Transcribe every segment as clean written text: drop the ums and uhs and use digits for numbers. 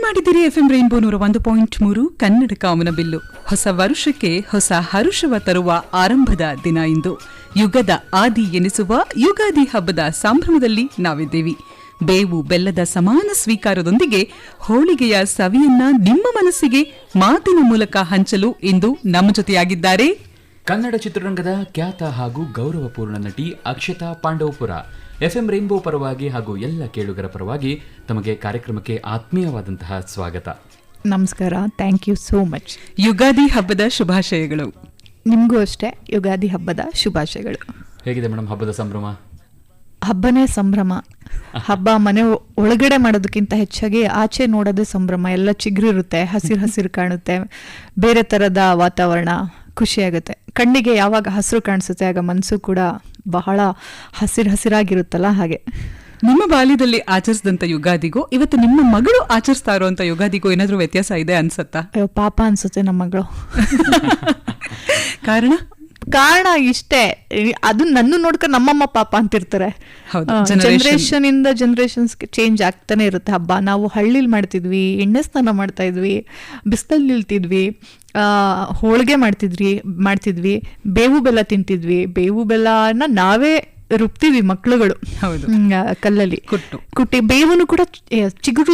ಮಾಡಿದಿರಿ FM rainbow 101.3 Kannada ಕಾಮನಬಿಲ್ಲು. ಹೊಸ ವರುಷಕ್ಕೆ ಹೊಸ ಹರುಷವ ತರುವ ಆರಂಭದ ದಿನ ಇಂದು. ಯುಗದ ಆದಿ ಎನಿಸುವ ಯುಗಾದಿ ಹಬ್ಬದ ಸಂಭ್ರಮದಲ್ಲಿ ನಾವಿದ್ದೇವೆ. ಬೇವು ಬೆಲ್ಲದ ಸಮಾನ ಸ್ವೀಕಾರದೊಂದಿಗೆ ಹೋಳಿಗೆಯ ಸವಿಯನ್ನ ನಿಮ್ಮ ಮನಸ್ಸಿಗೆ ಮಾತಿನ ಮೂಲಕ ಹಂಚಲು ಇಂದು ನಮ್ಮ ಜೊತೆಯಾಗಿದ್ದಾರೆ ಕನ್ನಡ ಚಿತ್ರರಂಗದ ಖ್ಯಾತ ಹಾಗೂ ಗೌರವಪೂರ್ಣ ನಟಿ ಅಕ್ಷತಾ ಪಾಂಡವಪುರ. ಎಫ್ಎಂ ರೈನ್ಬೋ ಪರವಾಗಿ ಹಾಗೂ ಎಲ್ಲ ಕೇಳುಗರ ಪರವಾಗಿ ತಮಗೆ ಕಾರ್ಯಕ್ರಮಕ್ಕೆ ಆತ್ಮೀಯವಾದಂತಹ ಸ್ವಾಗತ. ನಮಸ್ಕಾರ, thank you so much. Ugadi ಹಬ್ಬದ ಶುಭಾಶಯಗಳು. ನಿಮಗೂ ಅಷ್ಟೇ ಯುಗಾದಿ ಹಬ್ಬದ ಶುಭಾಶಯಗಳು. ಹೇಗಿದೆ ಮೇಡಮ್ ಹಬ್ಬದ ಸಂಭ್ರಮ? ಹಬ್ಬನೇ ಸಂಭ್ರಮ. ಹಬ್ಬ ಮನೆ ಒಳಗಡೆ ಮಾಡೋದಕ್ಕಿಂತ ಹೆಚ್ಚಾಗಿ ಆಚೆ ನೋಡೋದೇ ಸಂಭ್ರಮ. ಎಲ್ಲ ಚಿಗುರಿರುತ್ತೆ, ಹಸಿರು ಕಾಣುತ್ತೆ, ಬೇರೆ ಥರದ ವಾತಾವರಣ, ಖುಷಿಯಾಗುತ್ತೆ. ಕಣ್ಣಿಗೆ ಯಾವಾಗ ಹಸಿರು ಕಾಣಿಸುತ್ತೆ ಆಗ ಮನಸ್ಸು ಕೂಡ ಬಹಳ ಹಸಿರಾಗಿರುತ್ತಲ್ಲ, ಹಾಗೆ. ನಿಮ್ಮ ಬಾಲ್ಯದಲ್ಲಿ ಆಚರಿಸಿದಂತ ಯುಗಾದಿಗೂ ಇವತ್ತು ನಿಮ್ಮ ಮಗಳು ಆಚರಿಸ್ತಾ ಇರುವಂತ ಯುಗಾದಿಗೂ ಏನಾದ್ರೂ ವ್ಯತ್ಯಾಸ ಇದೆ ಅನ್ಸತ್ತಾ? ಪಾಪ ಅನ್ಸುತ್ತೆ ನಮ್ಮ ಮಗಳು. ಕಾರಣ ಇಷ್ಟೇ, ಅದು ನನ್ನ ನೋಡ್ಕೊಂಡು ನಮ್ಮಮ್ಮ ಪಾಪ ಅಂತಿರ್ತಾರೆ. ಜನರೇಷನ್ ಇಂದ ಜನರೇಷನ್ಸ್ ಚೇಂಜ್ ಆಗ್ತಾನೆ ಇರುತ್ತೆ. ಹಬ್ಬ ನಾವು ಹಳ್ಳಿಲಿ ಮಾಡ್ತಿದ್ವಿ, ಎಣ್ಣೆ ಸ್ನಾನ ಮಾಡ್ತಾ ಇದ್ವಿ, ಬಿಸಿಲಲ್ಲಿ ನಿಲ್ತಿದ್ವಿ, ಹೋಳಿಗೆ ಮಾಡ್ತಿದ್ವಿ, ಬೇವು ಬೆಲ್ಲ ತಿಂತಿದ್ವಿ. ಬೇವು ಬೆಲ್ಲನ ನಾವೇ ರುಬ್ತೀವಿ ಮಕ್ಳುಗಳು ಕಲ್ಲಲ್ಲಿ ಕುಟ್ಟಿ. ಬೇವನ್ನು ಕೂಡ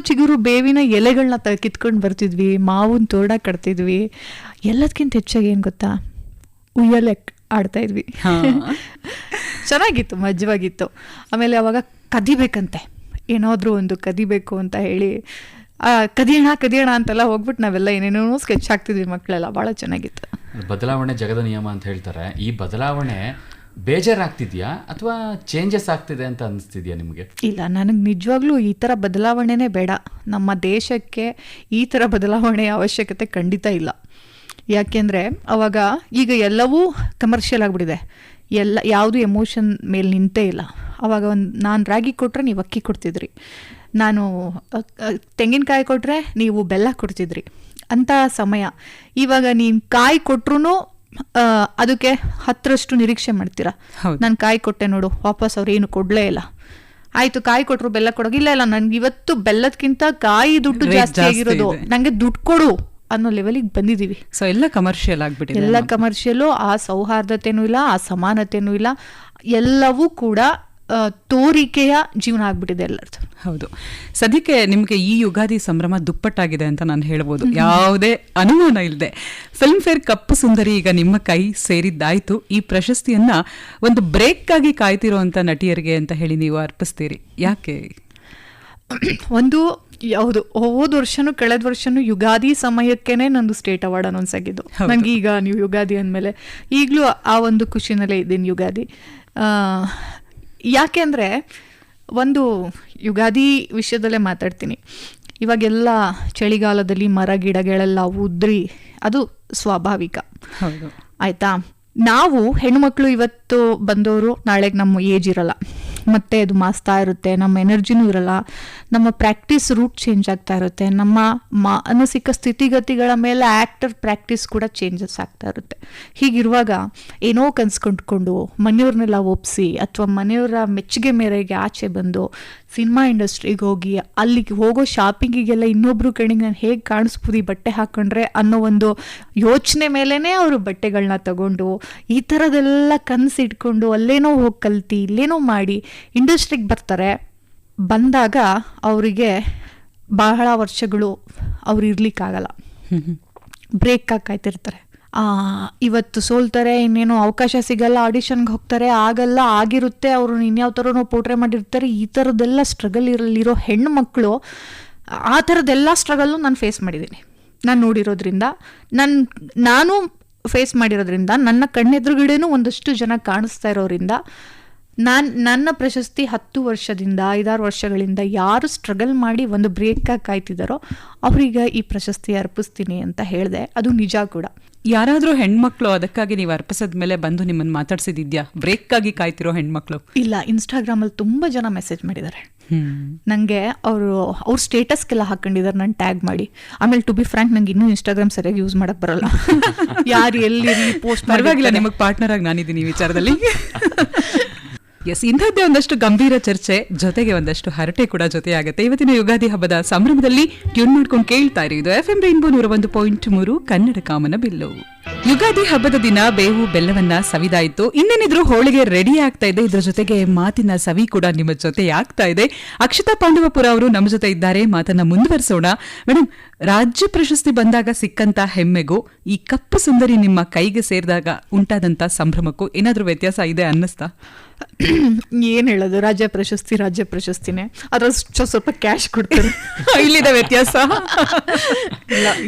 ಚಿಗುರು ಬೇವಿನ ಎಲೆಗಳನ್ನ ಕಿತ್ಕೊಂಡು ಬರ್ತಿದ್ವಿ, ಮಾವಿನ ತೋರಣ ಕಟ್ತಿದ್ವಿ. ಎಲ್ಲದಕ್ಕಿಂತ ಹೆಚ್ಚಾಗಿ ಏನ್ ಗೊತ್ತಾ, ಉಯ್ಯಲೆ ಆಡ್ತಾ ಇದ್ವಿ. ಚೆನ್ನಾಗಿತ್ತು, ಮಜವಾಗಿತ್ತು. ಆಮೇಲೆ ಅವಾಗ ಕದಿಬೇಕಂತೆ, ಏನಾದ್ರೂ ಒಂದು ಕದಿಬೇಕು ಅಂತ ಹೇಳಿ ಕದಿಯೋಣ ಅಂತೆಲ್ಲ ಹೋಗ್ಬಿಟ್ಟು ನಾವೆಲ್ಲ ಏನೇನೋ ಸ್ಕೆಚ್ ಹಾಕ್ತಿದ್ವಿ ಮಕ್ಕಳೆಲ್ಲ. ಭಾಳ ಚೆನ್ನಾಗಿತ್ತು. ಬದಲಾವಣೆ ಜಗದ ನಿಯಮ ಅಂತ ಹೇಳ್ತಾರೆ. ಈ ಬದಲಾವಣೆ ಬೇಜಾರಾಗ್ತಿದ್ಯಾ ಅಥವಾ ಚೇಂಜಸ್ ಆಗ್ತಿದೆ ಅಂತ ಅನಿಸ್ತಿದ್ಯಾ ನಿಮಗೆ? ಇಲ್ಲ, ನನಗೆ ನಿಜವಾಗ್ಲೂ ಈ ಥರ ಬದಲಾವಣೆನೇ ಬೇಡ. ನಮ್ಮ ದೇಶಕ್ಕೆ ಈ ಥರ ಬದಲಾವಣೆಯ ಅವಶ್ಯಕತೆ ಖಂಡಿತ ಇಲ್ಲ. ಯಾಕೆಂದರೆ ಅವಾಗ ಈಗ ಎಲ್ಲವೂ ಕಮರ್ಷಿಯಲ್ ಆಗಿಬಿಟ್ಟಿದೆ. ಯಾವುದು ಎಮೋಷನ್ ಮೇಲೆ ನಿಂತೇ ಇಲ್ಲ. ಅವಾಗ ನಾನು ರಾಗಿ ಕೊಟ್ಟರೆ ನೀವು ಅಕ್ಕಿ ಕೊಡ್ತಿದ್ರಿ, ನಾನು ತೆಂಗಿನಕಾಯಿ ಕೊಟ್ಟರೆ ನೀವು ಬೆಲ್ಲ ಕೊಡ್ತಿದ್ರಿ ಅಂಥ ಸಮಯ. ಇವಾಗ ನೀನು ಕಾಯಿ ಕೊಟ್ರು ಅದಕ್ಕೆ 10ರಷ್ಟು ನಿರೀಕ್ಷೆ ಮಾಡ್ತೀರಾ. ನಾನು ಕಾಯಿ ಕೊಟ್ಟೆ ನೋಡು, ವಾಪಸ್ ಅವ್ರು ಏನು ಕೊಡಲೇ ಇಲ್ಲ. ಆಯಿತು, ಕಾಯಿ ಕೊಟ್ಟರು ಬೆಲ್ಲ ಕೊಡೋಗಿಲ್ಲ. ಇಲ್ಲ, ನನಗೆ ಇವತ್ತು ಬೆಲ್ಲದಕ್ಕಿಂತ ಕಾಯಿ ದುಡ್ಡು ಜಾಸ್ತಿ ಆಗಿರೋದು, ನನಗೆ ದುಡ್ಡು ಕೊಡು ಅನ್ನೋ ಲೆವೆಲಿಗೆ ಬಂದಿದ್ದೀವಿ. ಸೊ ಎಲ್ಲ ಕಮರ್ಷಿಯಲ್ ಆಗ್ಬಿಟ್ಟಿದೆ. ಎಲ್ಲ ಕಮರ್ಷಿಯಲು. ಆ ಸೌಹಾರ್ದತೆನೂ ಇಲ್ಲ, ಆ ಸಮಾನತೆನೂ ಇಲ್ಲ. ಎಲ್ಲವೂ ಕೂಡ ತೋರಿಕೆಯ ಜೀವನ ಆಗ್ಬಿಟ್ಟಿದೆ ಎಲ್ಲರದ್ದು. ಹೌದು. ಸದ್ಯಕ್ಕೆ ನಿಮಗೆ ಈ ಯುಗಾದಿ ಸಂಭ್ರಮ ದುಪ್ಪಟ್ಟಾಗಿದೆ ಅಂತ ನಾನು ಹೇಳ್ಬೋದು, ಯಾವುದೇ ಅನುಮಾನ ಇಲ್ಲದೆ. ಫಿಲ್ಮ್ ಫೇರ್ ಕಪ್ಪು ಸುಂದರಿ ಈಗ ನಿಮ್ಮ ಕೈ ಸೇರಿದ್ದಾಯ್ತು. ಈ ಪ್ರಶಸ್ತಿಯನ್ನ ಒಂದು ಬ್ರೇಕ್ ಆಗಿ ಕಾಯ್ತಿರುವಂತ ನಟಿಯರಿಗೆ ಅಂತ ಹೇಳಿ ನೀವು ಅರ್ಪಿಸ್ತೀರಿ. ಯಾಕೆ? ಒಂದು ಯಾವುದು ಹೋದ ವರ್ಷನೂ ಕಳೆದ ವರ್ಷನೂ ಯುಗಾದಿ ಸಮಯಕ್ಕೇನೆ ನಂದು ಸ್ಟೇಟ್ ಅವಾರ್ಡ್ ಅನೌನ್ಸ್ ಆಗಿದ್ದು. ನನಗೆ ಈಗ ನೀವು ಯುಗಾದಿ ಅಂದಮೇಲೆ ಈಗಲೂ ಆ ಒಂದು ಖುಷಿನಲ್ಲೇ ಇದ್ದೀನಿ ಯುಗಾದಿ. ಯಾಕೆ ಅಂದರೆ ಒಂದು ಯುಗಾದಿ ವಿಷಯದಲ್ಲೇ ಮಾತಾಡ್ತೀನಿ. ಇವಾಗೆಲ್ಲ ಚಳಿಗಾಲದಲ್ಲಿ ಮರ ಗಿಡಗಳೆಲ್ಲ ಉದ್ರಿ, ಅದು ಸ್ವಾಭಾವಿಕ. ಆಯಿತಾ? ನಾವು ಹೆಣ್ಣುಮಕ್ಳು ಇವತ್ತು ಬಂದವರು ನಾಳೆಗೆ ನಮ್ಮ ಏಜ್ ಇರಲ್ಲ, ಮತ್ತೆ ಅದು ಮಾಸ್ತಾ ಇರುತ್ತೆ, ನಮ್ಮ ಎನರ್ಜಿನೂ ಇರಲ್ಲ, ನಮ್ಮ ಪ್ರಾಕ್ಟೀಸ್ ರೂಟ್ ಚೇಂಜ್ ಆಗ್ತಾ ಇರುತ್ತೆ, ನಮ್ಮ ಮಾನಸಿಕ ಸ್ಥಿತಿಗತಿಗಳ ಮೇಲೆ ಆ್ಯಕ್ಟರ್ ಪ್ರಾಕ್ಟೀಸ್ ಕೂಡ ಚೇಂಜಸ್ ಆಗ್ತಾ ಇರುತ್ತೆ. ಹೀಗಿರುವಾಗ ಏನೋ ಕನ್ಸ್ಕೊಂಡ್ಕೊಂಡು ಮನೆಯವ್ರನ್ನೆಲ್ಲ ಒಪ್ಪಿಸಿ ಅಥವಾ ಮನೆಯವರ ಮೆಚ್ಚುಗೆ ಮೇರೆಗೆ ಆಚೆ ಬಂದು ಸಿನಿಮಾ ಇಂಡಸ್ಟ್ರಿಗೆ ಹೋಗಿ ಅಲ್ಲಿಗೆ ಹೋಗೋ ಶಾಪಿಂಗಿಗೆಲ್ಲ ಇನ್ನೊಬ್ರು ಕಡೆಗೆ ನಾನು ಹೇಗೆ ಕಾಣಿಸ್ಬೋದು ಈ ಬಟ್ಟೆ ಹಾಕೊಂಡ್ರೆ ಅನ್ನೋ ಒಂದು ಯೋಚನೆ ಮೇಲೇ ಅವರು ಬಟ್ಟೆಗಳನ್ನ ತಗೊಂಡು ಈ ಥರದೆಲ್ಲ ಕನಸಿಟ್ಕೊಂಡು ಅಲ್ಲೇನೋ ಹೋಗಿ ಕಲ್ತು ಇಲ್ಲೇನೋ ಮಾಡಿ ಇಂಡಸ್ಟ್ರಿಗೆ ಬರ್ತಾರೆ. ಬಂದಾಗ ಅವರಿಗೆ ಬಹಳ ವರ್ಷಗಳು ಅವ್ರು ಇರ್ಲಿಕ್ಕಾಗಲ್ಲ, ಬ್ರೇಕ್ ಕಾಯ್ತಿರ್ತಾರೆ. ಇವತ್ತು ಸೋಲ್ತಾರೆ, ಇನ್ನೇನೋ ಅವಕಾಶ ಸಿಗಲ್ಲ, ಆಡಿಷನ್ಗೆ ಹೋಗ್ತಾರೆ, ಆಗಲ್ಲ, ಆಗಿರುತ್ತೆ, ಅವರು ಇನ್ಯಾವ ಥರನೋ ಪೋಟ್ರೆ ಮಾಡಿರ್ತಾರೆ. ಈ ಥರದ್ದೆಲ್ಲ ಸ್ಟ್ರಗಲ್ ಇರೋ ಹೆಣ್ಣು ಮಕ್ಕಳು, ಆ ಥರದ್ದೆಲ್ಲ ಸ್ಟ್ರಗಲ್ಲು ನಾನು ಫೇಸ್ ಮಾಡಿದ್ದೀನಿ. ನಾನು ನೋಡಿರೋದ್ರಿಂದ, ನಾನು ಫೇಸ್ ಮಾಡಿರೋದ್ರಿಂದ, ನನ್ನ ಕಣ್ಣೆದುರುಗಡೆನೂ ಒಂದಷ್ಟು ಜನ ಕಾಣಿಸ್ತಾ ಇರೋದ್ರಿಂದ ನನ್ನ ಪ್ರಶಸ್ತಿ 10 ವರ್ಷದಿಂದ 5-6 ವರ್ಷಗಳಿಂದ ಯಾರು ಸ್ಟ್ರಗಲ್ ಮಾಡಿ ಒಂದು ಬ್ರೇಕಾಗಿ ಕಾಯ್ತಿದ್ದಾರೋ ಅವ್ರಿಗೆ ಈ ಪ್ರಶಸ್ತಿ ಅರ್ಪಿಸ್ತೀನಿ ಅಂತ ಹೇಳಿದೆ. ಅದು ನಿಜ ಕೂಡ. ಯಾರಾದರೂ ಹೆಣ್ಮಕ್ಳು ಅದಕ್ಕಾಗಿ ನೀವು ಅರ್ಪಿಸಿದ್ಮೇಲೆ ಬಂದು ನಿಮ್ಮನ್ನು ಮಾತಾಡ್ಸಿದ್ಯಾ? ಬ್ರೇಕ್ ಆಗಿ ಕಾಯ್ತಿರೋ ಹೆಣ್ಮಕ್ಳು? ಇಲ್ಲ, ಇನ್ಸ್ಟಾಗ್ರಾಮಲ್ಲಿ ತುಂಬ ಜನ ಮೆಸೇಜ್ ಮಾಡಿದ್ದಾರೆ ನನಗೆ. ಅವ್ರ ಸ್ಟೇಟಸ್ಗೆಲ್ಲ ಹಾಕೊಂಡಿದ್ದಾರೆ ನಾನು ಟ್ಯಾಗ್ ಮಾಡಿ. ಆಮೇಲೆ ಟು ಬಿ ಫ್ರಾಂಕ್, ನಂಗೆ ಇನ್ನೂ ಇನ್ಸ್ಟಾಗ್ರಾಮ್ ಸರಿಯಾಗಿ ಯೂಸ್ ಮಾಡಕ್ ಬರಲ್ಲ. ಯಾರು ಎಲ್ಲಿ ಪೋಸ್ಟ್ ಪರವಾಗಿಲ್ಲ, ನಿಮಗೆ ಪಾರ್ಟ್ನರ್ ಆಗಿ ನಾನಿದ್ದೀನಿ ಈ ವಿಚಾರದಲ್ಲಿ. ಎಸ್, ಇಂಥದ್ದೇ ಒಂದಷ್ಟು ಗಂಭೀರ ಚರ್ಚೆ ಜೊತೆಗೆ ಒಂದಷ್ಟು ಹರಟೆ ಕೂಡ ಜೊತೆಯಾಗುತ್ತೆ ಇವತ್ತಿನ ಯುಗಾದಿ ಹಬ್ಬದ ಸಂಭ್ರಮದಲ್ಲಿ. ಟ್ಯೂನ್ ಮಾಡ್ಕೊಂಡು ಕೇಳ್ತಾ ಇರಿ, ಇದು FM ರೈನ್ಬೋ 101.3 ಕನ್ನಡ ಕಾಮನ ಬಿಲ್ಲು. ಯುಗಾದಿ ಹಬ್ಬದ ದಿನ ಬೇವು ಬೆಲ್ಲವನ್ನ ಸವಿದಾಯಿತು, ಇನ್ನೇನಿದ್ರು ಹೋಳಿಗೆ ರೆಡಿ ಆಗ್ತಾ ಇದೆ. ಇದ್ರ ಜೊತೆಗೆ ಮಾತಿನ ಸವಿ ಕೂಡ ನಿಮ್ಮ ಜೊತೆ ಆಗ್ತಾ ಇದೆ. ಅಕ್ಷತಾ ಪಾಂಡವಪುರ ಅವರು ನಮ್ಮ ಜೊತೆ ಇದ್ದಾರೆ, ಮಾತನ್ನ ಮುಂದುವರಿಸೋಣ. ಮೇಡಮ್, ರಾಜ್ಯ ಪ್ರಶಸ್ತಿ ಬಂದಾಗ ಸಿಕ್ಕಂತ ಹೆಮ್ಮೆಗೂ ಈ ಕಪ್ಪು ಸುಂದರಿ ನಿಮ್ಮ ಕೈಗೆ ಸೇರಿದಾಗ ಉಂಟಾದಂತ ಸಂಭ್ರಮಕ್ಕೂ ಏನಾದ್ರೂ ವ್ಯತ್ಯಾಸ ಇದೆ ಅನ್ನಿಸ್ತಾ? ಏನ್ ಹೇಳೋದು, ರಾಜ್ಯ ಪ್ರಶಸ್ತಿನೇ, ಅದ್ರಷ್ಟು ಸ್ವಲ್ಪ ಕ್ಯಾಶ್ ಕೊಡ್ತಾರೆ. ಇಲ್ಲಿದೆ ವ್ಯತ್ಯಾಸ.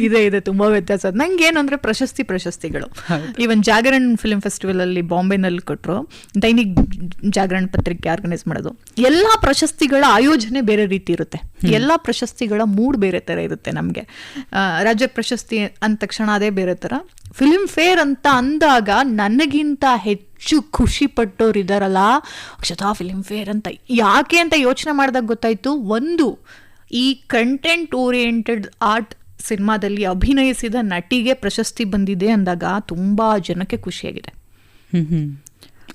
ಇಲ್ಲ, ಇದೆ ತುಂಬಾ ವ್ಯತ್ಯಾಸ. ನಂಗೆ ಏನು ಅಂದ್ರೆ ಪ್ರಶಸ್ತಿಗಳು ಈವನ್ ಜಾಗರಣ್ ಫಿಲ್ಮ್ ಫೆಸ್ಟಿವಲ್ ಅಲ್ಲಿ ಬಾಂಬೆನಲ್ಲಿ ಕೊಟ್ಟರು, ದೈನಿಕ್ ಜಾಗರಣ್ ಪತ್ರಿಕೆ ಆರ್ಗನೈಸ್ ಮಾಡೋದು. ಎಲ್ಲಾ ಪ್ರಶಸ್ತಿಗಳ ಆಯೋಜನೆ ಬೇರೆ ರೀತಿ ಇರುತ್ತೆ, ಎಲ್ಲಾ ಪ್ರಶಸ್ತಿಗಳ ಮೂಡ್ ಬೇರೆ ತರ ಇರುತ್ತೆ. ನಮ್ಗೆ ರಾಜ್ಯ ಪ್ರಶಸ್ತಿ ಅಂದ ತಕ್ಷಣ ಅದೇ ಬೇರೆ ತರ. ಫಿಲ್ಮ್ ಫೇರ್ ಅಂತ ಅಂದಾಗ ನನಗಿಂತ ಹೆಚ್ಚು ಖುಷಿ ಪಟ್ಟೋರು ಇದಾರಲ್ಲ, ಅಕ್ಷತಾ ಫಿಲ್ಮ್ ಫೇರ್ ಅಂತ ಯಾಕೆ ಅಂತ ಯೋಚನೆ ಮಾಡಿದಾಗ ಗೊತ್ತಾಯ್ತು. ಒಂದು, ಈ ಕಂಟೆಂಟ್ ಓರಿಯೆಂಟೆಡ್ ಆರ್ಟ್ ಸಿನಿಮಾದಲ್ಲಿ ಅಭಿನಯಿಸಿದ ನಟಿಗೆ ಪ್ರಶಸ್ತಿ ಬಂದಿದೆ ಅಂದಾಗ ತುಂಬಾ ಜನಕ್ಕೆ ಖುಷಿಯಾಗಿದೆ.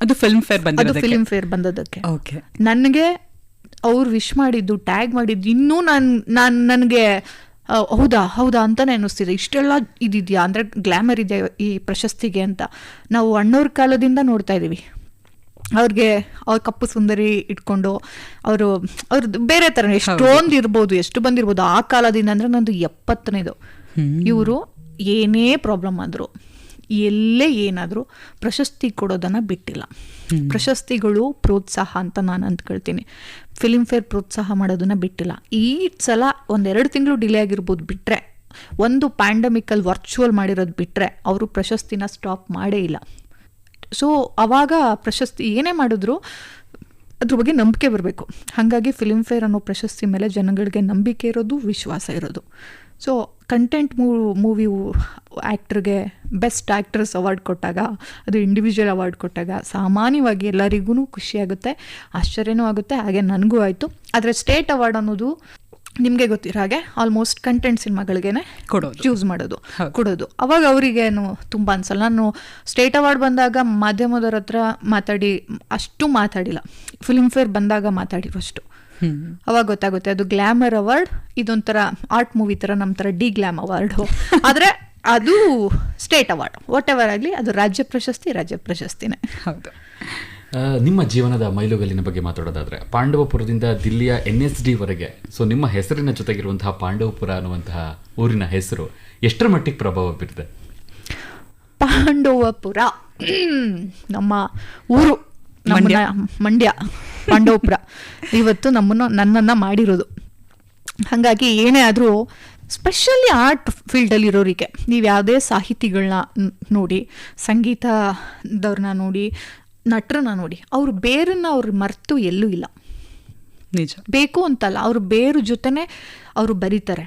ಅದು ಫಿಲ್ಮ್ ಫೇರ್ ಬಂದದಕ್ಕೆ ನನಗೆ ಅವ್ರು ವಿಶ್ ಮಾಡಿದ್ದು, ಟ್ಯಾಗ್ ಮಾಡಿದ್ದು, ಇನ್ನೂ ನನಗೆ ಹೌದಾ ಅಂತಾನೆ ಅನ್ನಿಸ್ತಿದೆ. ಇಷ್ಟೆಲ್ಲ ಇದಿದೆಯಾ ಅಂದ್ರೆ, ಗ್ಲಾಮರ್ ಇದೆ ಈ ಪ್ರಶಸ್ತಿಗೆ ಅಂತ. ನಾವು ಅಣ್ಣವ್ರ ಕಾಲದಿಂದ ನೋಡ್ತಾ ಇದೀವಿ. ಅವ್ರಿಗೆ ಅವ್ರ ಕಪ್ಪು ಸುಂದರಿ ಇಟ್ಕೊಂಡು ಅವ್ರದ್ದು ಬೇರೆ ತರ ಎಷ್ಟೊಂದು ಇರ್ಬೋದು, ಎಷ್ಟು ಬಂದಿರ್ಬೋದು ಆ ಕಾಲದಿಂದ. ಅಂದ್ರೆ ನಂದು 70ನೇದು. ಇವರು ಏನೇ ಪ್ರಾಬ್ಲಮ್ ಆದ್ರು, ಎಲ್ಲೇ ಏನಾದರೂ ಪ್ರಶಸ್ತಿ ಕೊಡೋದನ್ನ ಬಿಟ್ಟಿಲ್ಲ. ಪ್ರಶಸ್ತಿಗಳು ಪ್ರೋತ್ಸಾಹ ಅಂತ ನಾನು ಅಂದ್ಕೊಳ್ತೀನಿ. ಫಿಲ್ಮ್ ಫೇರ್ ಪ್ರೋತ್ಸಾಹ ಮಾಡೋದನ್ನ ಬಿಟ್ಟಿಲ್ಲ. ಈ ಸಲ 1-2 ತಿಂಗಳು ಡಿಲೇ ಆಗಿರ್ಬೋದು ಬಿಟ್ರೆ, ಒಂದು ಪ್ಯಾಂಡಮಿಕಲ್ ವರ್ಚುವಲ್ ಮಾಡಿರೋದು ಬಿಟ್ರೆ ಅವರು ಪ್ರಶಸ್ತಿನ ಸ್ಟಾಪ್ ಮಾಡೇ ಇಲ್ಲ. ಸೊ ಅವಾಗ ಪ್ರಶಸ್ತಿ ಏನೇ ಮಾಡಿದ್ರು ಅದ್ರ ಬಗ್ಗೆ ನಂಬಿಕೆ ಬರಬೇಕು. ಹಾಗಾಗಿ ಫಿಲ್ಮ್ ಫೇರ್ ಅನ್ನೋ ಪ್ರಶಸ್ತಿ ಮೇಲೆ ಜನಗಳಿಗೆ ನಂಬಿಕೆ ಇರೋದು, ವಿಶ್ವಾಸ ಇರೋದು. ಸೊ ಕಂಟೆಂಟ್ ಮೂವಿ ಆ್ಯಕ್ಟ್ರಿಗೆ ಬೆಸ್ಟ್ ಆ್ಯಕ್ಟ್ರೆಸ್ ಅವಾರ್ಡ್ ಕೊಟ್ಟಾಗ, ಅದು ಇಂಡಿವಿಜುವಲ್ ಅವಾರ್ಡ್ ಕೊಟ್ಟಾಗ ಸಾಮಾನ್ಯವಾಗಿ ಎಲ್ಲರಿಗೂ ಖುಷಿಯಾಗುತ್ತೆ, ಆಶ್ಚರ್ಯನೂ ಆಗುತ್ತೆ. ಹಾಗೆ ನನಗೂ ಆಯಿತು. ಆದರೆ ಸ್ಟೇಟ್ ಅವಾರ್ಡ್ ಅನ್ನೋದು ನಿಮಗೆ ಗೊತ್ತಿರೋ ಹಾಗೆ ಆಲ್ಮೋಸ್ಟ್ ಕಂಟೆಂಟ್ ಸಿನಿಮಾಗಳಿಗೇನೆ ಚೂಸ್ ಕೊಡೋದು. ಅವಾಗ ಅವರಿಗೇನು ತುಂಬ ಅನ್ಸಲ್ಲ. ನಾನು ಸ್ಟೇಟ್ ಅವಾರ್ಡ್ ಬಂದಾಗ ಮಾಧ್ಯಮದವ್ರ ಹತ್ರ ಮಾತಾಡಿಲ್ಲ, ಫಿಲ್ಮ್ ಫೇರ್ ಬಂದಾಗ ಮಾತಾಡಿರೋಷ್ಟು. ಅವಾಗ ಗೊತ್ತಾಗುತ್ತೆ ಅದು ಗ್ಲಾಮರ್ ಅವಾರ್ಡ್, ಇದೊಂಥರ ಆರ್ಟ್ ಮೂವಿ ಥರ, ನಮ್ಮ ಥರ ಡಿ ಗ್ಲಾಮ್ ಅವಾರ್ಡು. ಆದರೆ ಅದು ಸ್ಟೇಟ್ ಅವಾರ್ಡ್, ವಾಟ್ ಎವರ್ ಆಗಲಿ, ಅದು ರಾಜ್ಯ ಪ್ರಶಸ್ತಿನೇ. ಹೌದು. ನಿಮ್ಮ ಜೀವನದ ಮೈಲುಗಲ್ಲಿನ ಬಗ್ಗೆ ಮಾತಾಡೋದಾದ್ರೆ, ಪಾಂಡವಪುರದಿಂದ ದಿಲ್ಲಿಯ NSD ವರೆಗೆ, ಸೊ ನಿಮ್ಮ ಹೆಸರಿನ ಜೊತೆಗಿರುವಂತಹ ಪಾಂಡವಪುರ ಅನ್ನುವಂತಹ ಊರಿನ ಹೆಸರು ಎಷ್ಟರ ಮಟ್ಟಿಗೆ ಪ್ರಭಾವ ಬೀರಿದೆ? ಪಾಂಡವಪುರ ನಮ್ಮ ಊರು, ಮಂಡ್ಯ ಪಾಂಡವಪುರ ಇವತ್ತು ನನ್ನನ್ನು ಮಾಡಿರೋದು. ಹಾಗಾಗಿ ಏನೇ ಆದರೂ ಸ್ಪೆಷಲಿ ಆರ್ಟ್ ಫೀಲ್ಡಲ್ಲಿ ಇರೋರಿಗೆ, ನೀವು ಯಾವುದೇ ಸಾಹಿತಿಗಳನ್ನ ನೋಡಿ, ಸಂಗೀತದವ್ರನ್ನ ನೋಡಿ, ನಟರನ್ನ ನೋಡಿ, ಅವ್ರ ಬೇರನ್ನ ಅವ್ರು ಮರೆತು ಎಲ್ಲೂ ಇಲ್ಲ. ನಿಜ, ಬೇಕು ಅಂತಲ್ಲ, ಅವ್ರ ಬೇರು ಜೊತೆನೆ ಅವರು ಬರೀತಾರೆ.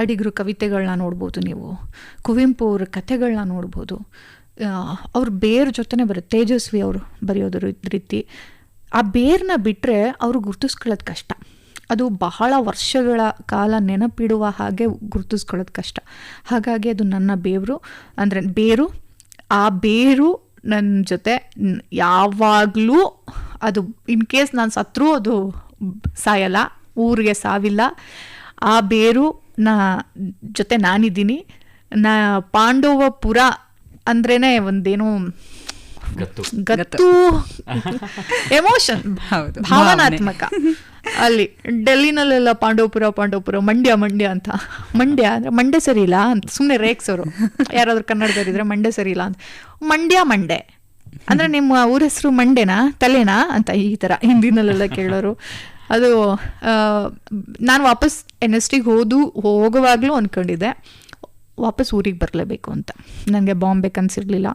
ಅಡಿಗರು ಕವಿತೆಗಳನ್ನ ನೋಡ್ಬೋದು, ನೀವು ಕುವೆಂಪು ಅವ್ರ ಕಥೆಗಳನ್ನ ನೋಡ್ಬೋದು. ಅವ್ರ ಬೇರು ಜೊತೆನೆ ಬರುತ್ತೆ. ತೇಜಸ್ವಿ ಅವರು ಬರೆಯೋದ್ರ ರೀತಿ ಆ ಬೇರನ್ನ ಬಿಟ್ಟರೆ ಅವರು ಗುರ್ತಿಸ್ಕೊಳ್ಳೋದು ಕಷ್ಟ. ಅದು ಬಹಳ ವರ್ಷಗಳ ಕಾಲ ನೆನಪಿಡುವ ಹಾಗೆ ಗುರ್ತಿಸ್ಕೊಳ್ಳೋದು ಕಷ್ಟ. ಹಾಗಾಗಿ ಅದು ನನ್ನ ಬೇರು. ಆ ಬೇರು ನನ್ನ ಜೊತೆ ಯಾವಾಗಲೂ, ಅದು ಇನ್ ಕೇಸ್ ನಾನು ಸತ್ರೂ ಅದು ಸಾಯಲ್ಲ, ಊರಿಗೆ ಸಾವಿಲ್ಲ. ಆ ಬೇರು ಜೊತೆ ನಾನಿದ್ದೀನಿ. ಪಾಂಡವಪುರ ಅಂದ್ರೇನೆ ಒಂದೇನೋ ಗತ್ತು, ಎಮೋಷನ್, ಭಾವನಾತ್ಮಕ. ಅಲ್ಲಿ ಡೆಲ್ಲಿನಲ್ಲೆಲ್ಲ ಪಾಂಡವಪುರ, ಮಂಡ್ಯ ಅಂತ. ಮಂಡ್ಯ ಅಂದ್ರೆ ಮಂಡ್ಯ ಸರಿ ಇಲ್ಲ ಅಂತ ಸುಮ್ಮನೆ ರೇಕ್ಸೋರು ಯಾರಾದ್ರೂ ಕನ್ನಡದವರಿದ್ರೆ, ಮಂಡ್ಯ ಸರಿ ಇಲ್ಲ ಅಂತ. ಮಂಡ್ಯ ಅಂದ್ರೆ ನಿಮ್ಮ ಊರ ಹೆಸರು ಮಂಡ್ಯನಾ, ತಲೆನಾ ಅಂತ ಈ ಥರ ಹಿಂದಿನಲ್ಲೆಲ್ಲ ಕೇಳೋರು. ಅದು ನಾನು ವಾಪಸ್ NSD ಹೋಗುವಾಗಲೂ ಅಂದ್ಕೊಂಡಿದ್ದೆ, ವಾಪಸ್ ಊರಿಗೆ ಬರಲೇಬೇಕು ಅಂತ. ನನಗೆ ಬಾಂಬೆ ಕನಸಿರಲಿಲ್ಲ,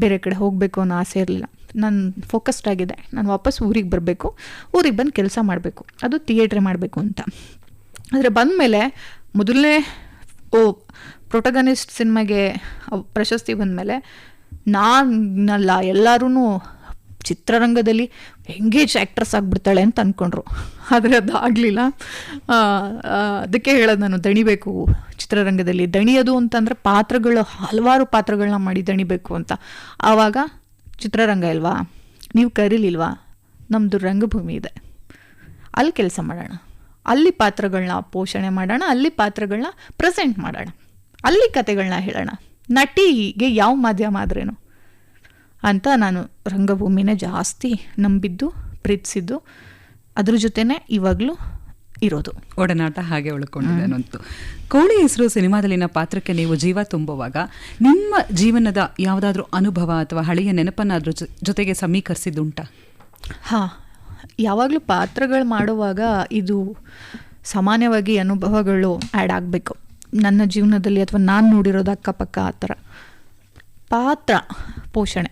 ಬೇರೆ ಕಡೆ ಹೋಗಬೇಕು ಅನ್ನೋ ಆಸೆ ಇರಲಿಲ್ಲ. ನಾನು ಫೋಕಸ್ಡ್ ಆಗಿದೆ, ನಾನು ವಾಪಸ್ ಊರಿಗೆ ಬರಬೇಕು, ಊರಿಗೆ ಬಂದು ಕೆಲಸ ಮಾಡಬೇಕು, ಅದು ಥಿಯೇಟ್ರೇ ಮಾಡಬೇಕು ಅಂತ. ಆದರೆ ಬಂದಮೇಲೆ ಮೊದಲನೇ ಪ್ರೊಟಗನಿಸ್ಟ್ ಸಿನಿಮಾಗೆ ಪ್ರಶಸ್ತಿ ಬಂದಮೇಲೆ ನಾನಲ್ಲ, ಎಲ್ಲರೂ ಚಿತ್ರರಂಗದಲ್ಲಿ ಎಂಗೇಜ್ ಆ್ಯಕ್ಟ್ರೆಸ್ ಆಗಿಬಿಡ್ತಾಳೆ ಅಂತ ಅಂದ್ಕೊಂಡ್ರು. ಆದರೆ ಅದು ಆಗಲಿಲ್ಲ. ಅದಕ್ಕೆ ಹೇಳೋದು, ನಾನು ದಣಿಬೇಕು ಚಿತ್ರರಂಗದಲ್ಲಿ. ದಣಿಯೋದು ಅಂತಂದರೆ ಹಲವಾರು ಪಾತ್ರಗಳನ್ನ ಮಾಡಿ ದಣಿಬೇಕು ಅಂತ. ಆವಾಗ ಚಿತ್ರರಂಗ ಅಲ್ವಾ, ನೀವು ಕರೀಲಿಲ್ವಾ, ನಮ್ಮದು ರಂಗಭೂಮಿ ಇದೆ, ಅಲ್ಲಿ ಕೆಲಸ ಮಾಡೋಣ, ಅಲ್ಲಿ ಪಾತ್ರಗಳನ್ನ ಪೋಷಣೆ ಮಾಡೋಣ, ಅಲ್ಲಿ ಪಾತ್ರಗಳನ್ನ ಪ್ರೆಸೆಂಟ್ ಮಾಡೋಣ, ಅಲ್ಲಿ ಕತೆಗಳನ್ನ ಹೇಳೋಣ. ನಟಿಗೆ ಯಾವ ಮಾಧ್ಯಮ ಆದ್ರೇನು ಅಂತ ನಾನು ರಂಗಭೂಮಿನೇ ಜಾಸ್ತಿ ನಂಬಿದ್ದು, ಪ್ರೀತಿಸಿದ್ದು, ಅದ್ರ ಜೊತೆನೇ ಇವಾಗಲೂ ಇರೋದು. ಒಡನಾಟ ಹಾಗೆ ಉಳ್ಕೊಂಡಿದೆ ಅನ್ನೋದು. ಕೋಳಿ ಹೆಸರು ಸಿನಿಮಾದಲ್ಲಿನ ಪಾತ್ರಕ್ಕೆ ನೀವು ಜೀವ ತುಂಬುವಾಗ ನಿಮ್ಮ ಜೀವನದ ಯಾವುದಾದ್ರೂ ಅನುಭವ ಅಥವಾ ಹಳೆಯ ನೆನಪನ್ನು ಅದ್ರ ಜೊತೆಗೆ ಸಮೀಕರಿಸಿದ್ದುಂಟಾ? ಹಾಂ, ಯಾವಾಗಲೂ ಪಾತ್ರಗಳು ಮಾಡುವಾಗ ಇದು ಸಾಮಾನ್ಯವಾಗಿ ಅನುಭವಗಳು ಆ್ಯಡ್ ಆಗಬೇಕು ನನ್ನ ಜೀವನದಲ್ಲಿ, ಅಥವಾ ನಾನು ನೋಡಿರೋದು ಅಕ್ಕಪಕ್ಕ ಆ ಥರ. ಪಾತ್ರ ಪೋಷಣೆ